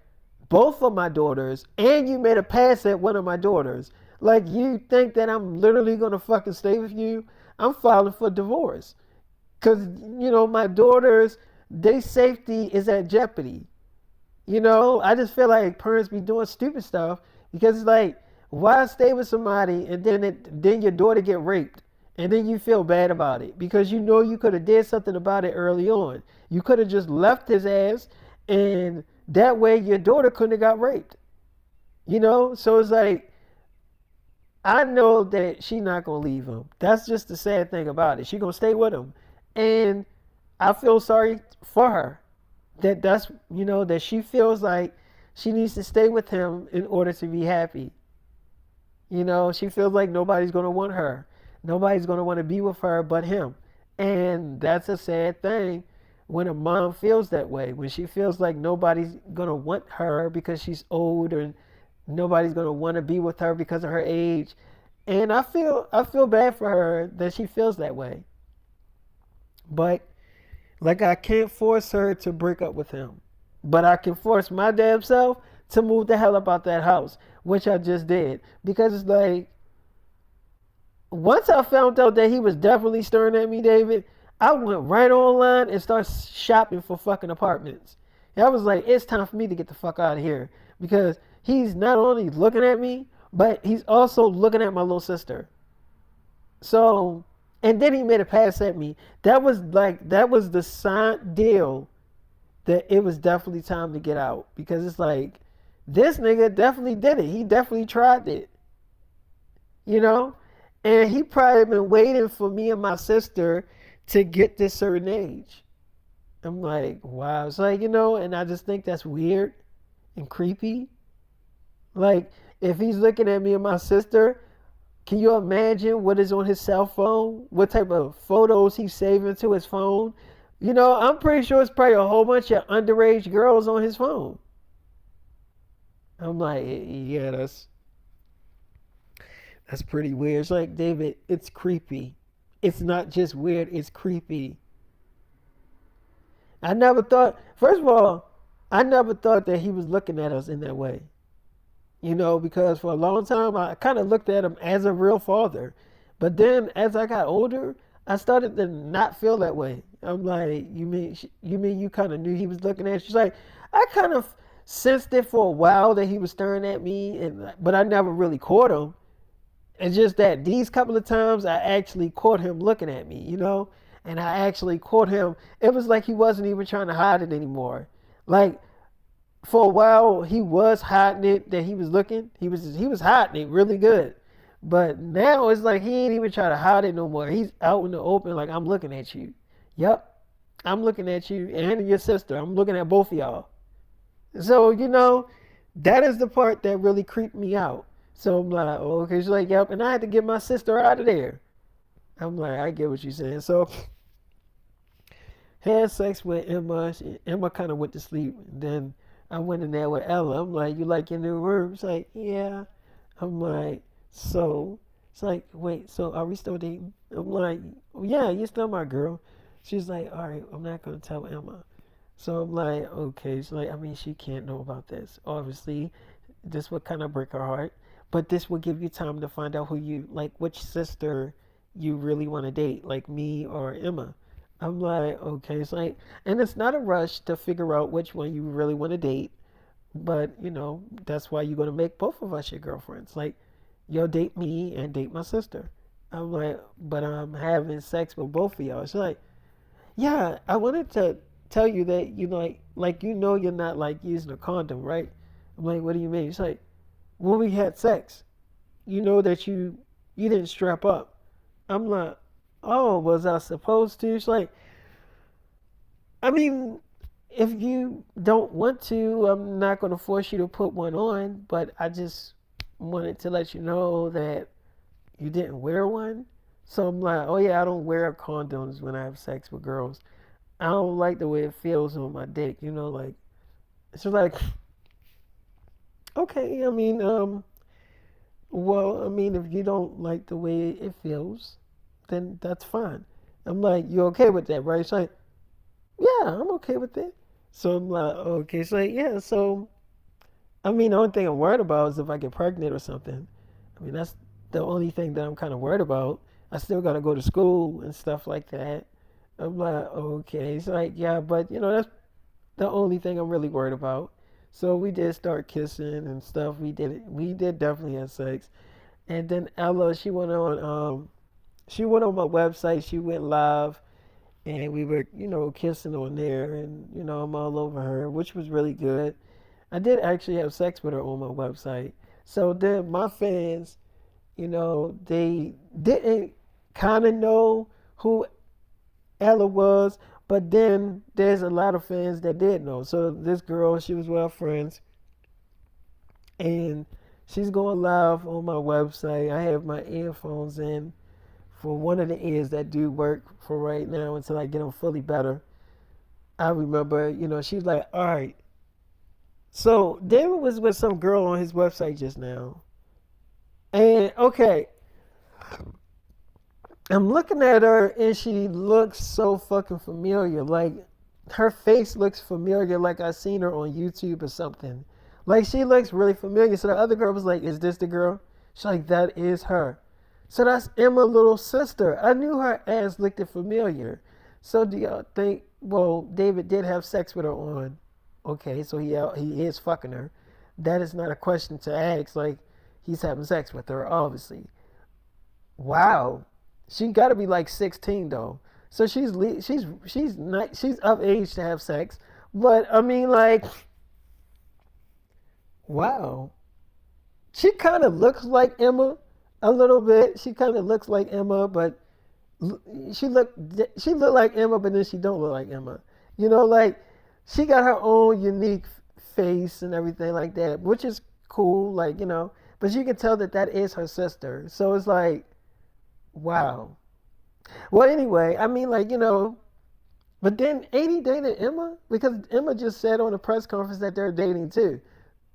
both of my daughters and you made a pass at one of my daughters. Like, you think that I'm literally going to fucking stay with you? I'm filing for divorce. Because, my daughters, their safety is at jeopardy. I just feel like parents be doing stupid stuff because it's like, why stay with somebody and then your daughter get raped and then you feel bad about it because you could have did something about it early on. You could have just left his ass and that way your daughter couldn't have got raped. So it's like, I know that she's not going to leave him. That's just the sad thing about it. She's going to stay with him. And I feel sorry for her that she feels like she needs to stay with him in order to be happy. She feels like nobody's going to want her. Nobody's going to want to be with her but him. And that's a sad thing when a mom feels that way. When she feels like nobody's going to want her because she's old or nobody's going to want to be with her because of her age. And I feel bad for her that she feels that way. But like, I can't force her to break up with him. But I can force my damn self to move the hell up out that house, which I just did. Because it's like, once I found out that he was definitely staring at me, David, I went right online and started shopping for fucking apartments. And I was like, it's time for me to get the fuck out of here. Because he's not only looking at me, but he's also looking at my little sister. So, and then he made a pass at me. That was the sign deal that it was definitely time to get out. Because it's like, this nigga definitely did it. He definitely tried it. And he probably been waiting for me and my sister to get this certain age. I'm like, wow. It's like, and I just think that's weird and creepy. Like, if he's looking at me and my sister, can you imagine what is on his cell phone? What type of photos he's saving to his phone? I'm pretty sure it's probably a whole bunch of underage girls on his phone. I'm like, yeah, that's pretty weird. It's like, David, it's creepy. It's not just weird, it's creepy. I never thought, first of all, I never thought that he was looking at us in that way. Because for a long time, I kind of looked at him as a real father. But then as I got older, I started to not feel that way. I'm like, you mean you kind of knew he was looking at you? She's like, I kind of sensed it for a while that he was staring at me, but I never really caught him. It's just that these couple of times I actually caught him looking at me, and I actually caught him. It was like he wasn't even trying to hide it anymore. Like for a while, he was hiding it that he was looking. He was hiding it really good. But now it's like he ain't even trying to hide it no more. He's out in the open, like I'm looking at you. Yep, I'm looking at you and your sister. I'm looking at both of y'all. So, that is the part that really creeped me out. So I'm like, oh, okay. She's like, yep. And I had to get my sister out of there. I'm like, I get what you're saying. So, had sex with Emma. Emma kind of went to sleep. And then I went in there with Ella. I'm like, you like your new room? She's like, yeah. I'm like, so? It's like, wait, so are we still dating? I'm like, yeah, you're still my girl. She's like, all right, I'm not going to tell Emma. So I'm like, okay. She's like, I mean, she can't know about this. Obviously, this would kind of break her heart. But this will give you time to find out who you, like, which sister you really want to date, like me or Emma. I'm like, okay. It's like, and it's not a rush to figure out which one you really want to date. But, that's why you're going to make both of us your girlfriends. Like, you'll date me and date my sister. I'm like, but I'm having sex with both of y'all. She's like, yeah, I wanted to tell you that like you're not like using a condom, right? I'm like, what do you mean? It's like when we had sex, you know that you didn't strap up. I'm like, oh, was I supposed to? It's like, I mean, if you don't want to, I'm not gonna force you to put one on, but I just wanted to let you know that you didn't wear one. So I'm like, oh yeah, I don't wear condoms when I have sex with girls. I don't like the way it feels on my dick, like it's just like okay, I mean, well, I mean, if you don't like the way it feels, then that's fine. I'm like, you okay with that, right? She's like, yeah, I'm okay with it. So I'm like, okay, so like, yeah, so I mean, the only thing I'm worried about is if I get pregnant or something. I mean, that's the only thing that I'm kind of worried about. I still got to go to school and stuff like that. I'm like, okay. It's like, yeah, but that's the only thing I'm really worried about. So we did start kissing and stuff. We did definitely have sex. And then Ella, she went on my website. She went live, and we were, kissing on there, and I'm all over her, which was really good. I did actually have sex with her on my website. So then my fans, they didn't kind of know who Ella was, but then there's a lot of fans that did know. So this girl, she was with her friends, and she's going live on my website. I have my earphones in for one of the ears that do work for right now until I get them fully better. I remember, she's like, all right. So David was with some girl on his website just now. And okay, I'm looking at her and she looks so fucking familiar. Like her face looks familiar, like I seen her on YouTube or something. Like she looks really familiar. So the other girl was like, "Is this the girl?" She's like, "That is her." So that's Emma's little sister. I knew her ass looked familiar. So do y'all think? Well, David did have sex with her on. Okay, so he is fucking her. That is not a question to ask. Like he's having sex with her, obviously. Wow. She got to be like 16 though. So she's not she's of age to have sex. But I mean like wow. She kind of looks like Emma a little bit. She kind of looks like Emma, but she look she look like Emma, but then she don't look like Emma. Like she got her own unique face and everything like that, which is cool. Like but you can tell that that is her sister. So it's like wow. Well, anyway, I mean, like, but then ain't he dating Emma? Because Emma just said on a press conference that they're dating too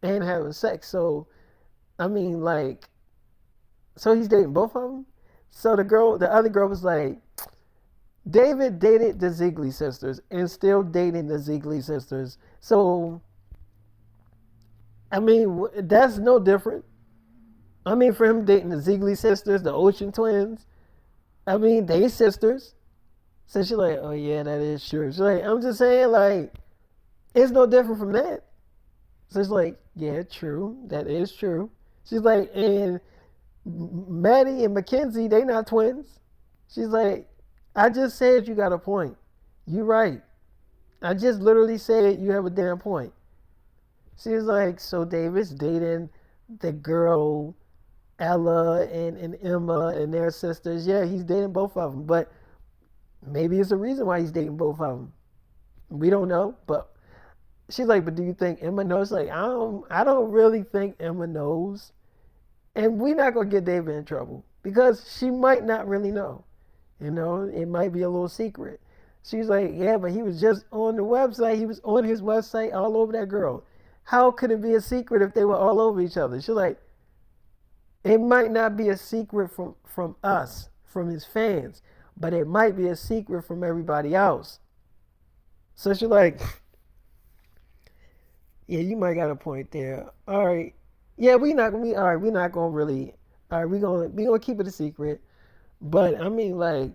and having sex. So, I mean, like, so he's dating both of them? So the other girl was like, David dated the Ziegler sisters and still dating the Ziegler sisters. So, I mean, that's no different. I mean, for him dating the Ziegler sisters, the Ocean twins, I mean, they sisters. So she's like, oh yeah, that is true. She's like, I'm just saying, like, it's no different from that. So she's like, yeah, true. That is true. She's like, and Maddie and Mackenzie, they not twins. She's like, I just said you got a point. You right. I just literally said you have a damn point. She's like, so David's dating the girl Ella and Emma and their sisters. Yeah, he's dating both of them, but maybe it's a reason why he's dating both of them. We don't know, but she's like, but do you think Emma knows? Like, I don't really think Emma knows, and we're not gonna get David in trouble because she might not really know. You know, it might be a little secret. She's like, yeah, but he was just on the website. He was on his website all over that girl. How could it be a secret if they were all over each other? She's like, it might not be a secret from us, from his fans, but it might be a secret from everybody else. So she's like, yeah, you might got a point there. All right, yeah, we not gonna be all right. We're not gonna really. All right, we gonna keep it a secret. But I mean, like,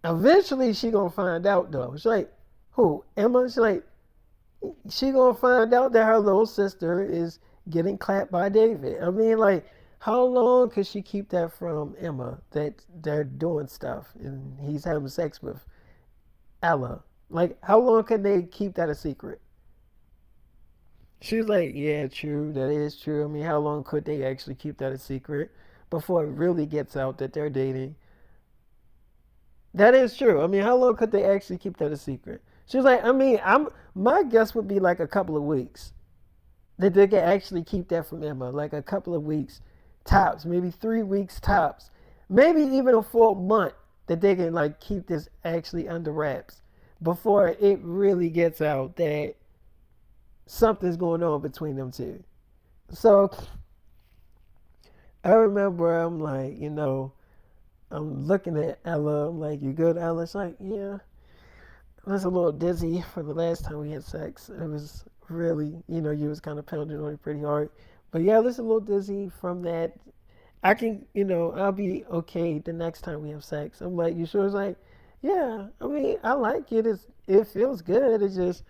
eventually she gonna find out though. She's like, who? Emma? She's like, she gonna find out that her little sister is getting clapped by David. I mean, like, how long could she keep that from Emma that they're doing stuff and he's having sex with Ella? Like, how long can they keep that a secret? She's like, yeah, true, that is true. I mean, how long could they actually keep that a secret before it really gets out that they're dating? That is true. I mean, how long could they actually keep that a secret? She's like, I mean, I'm my guess would be like a couple of weeks that they can actually keep that from Emma, like a couple of weeks tops, maybe 3 weeks tops, maybe even a full month that they can like keep this actually under wraps before it really gets out that something's going on between them two. So I remember I'm like, I'm looking at Ella. I'm like, you good, Ella? It's like, yeah. I was a little dizzy for the last time we had sex. It was really, you was kind of pounding on it pretty hard. But yeah, I was a little dizzy from that. I can, I'll be okay the next time we have sex. I'm like, you sure? It's like, yeah. I mean, I like it. It feels good. It's just,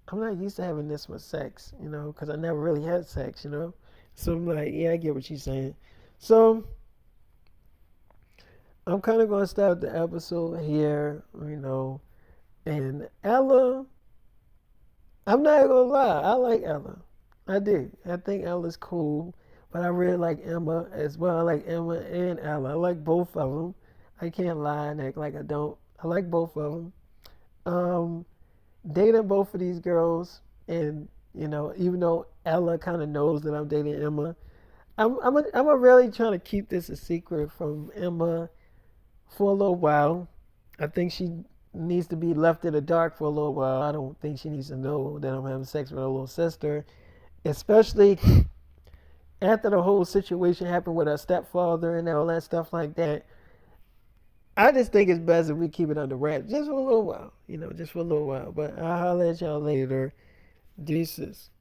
I'm not used to having this much sex, because I never really had sex. So I'm like, yeah, I get what she's saying. So I'm kind of going to start the episode here. And Ella, I'm not gonna lie, I like Ella. I do. I think Ella's cool, but I really like Emma as well. I like Emma and Ella. I like both of them. I can't lie and act like I don't. I like both of them. Um, Dating both of these girls, and even though Ella kind of knows that I'm dating Emma, I'm really trying to keep this a secret from Emma for a little while. I think she needs to be left in the dark for a little while. I don't think she needs to know that I'm having sex with her little sister, especially after the whole situation happened with her stepfather and all that stuff like that. I just think it's best if we keep it under wraps just for a little while, just for a little while. But I'll holler at y'all later. Deuces.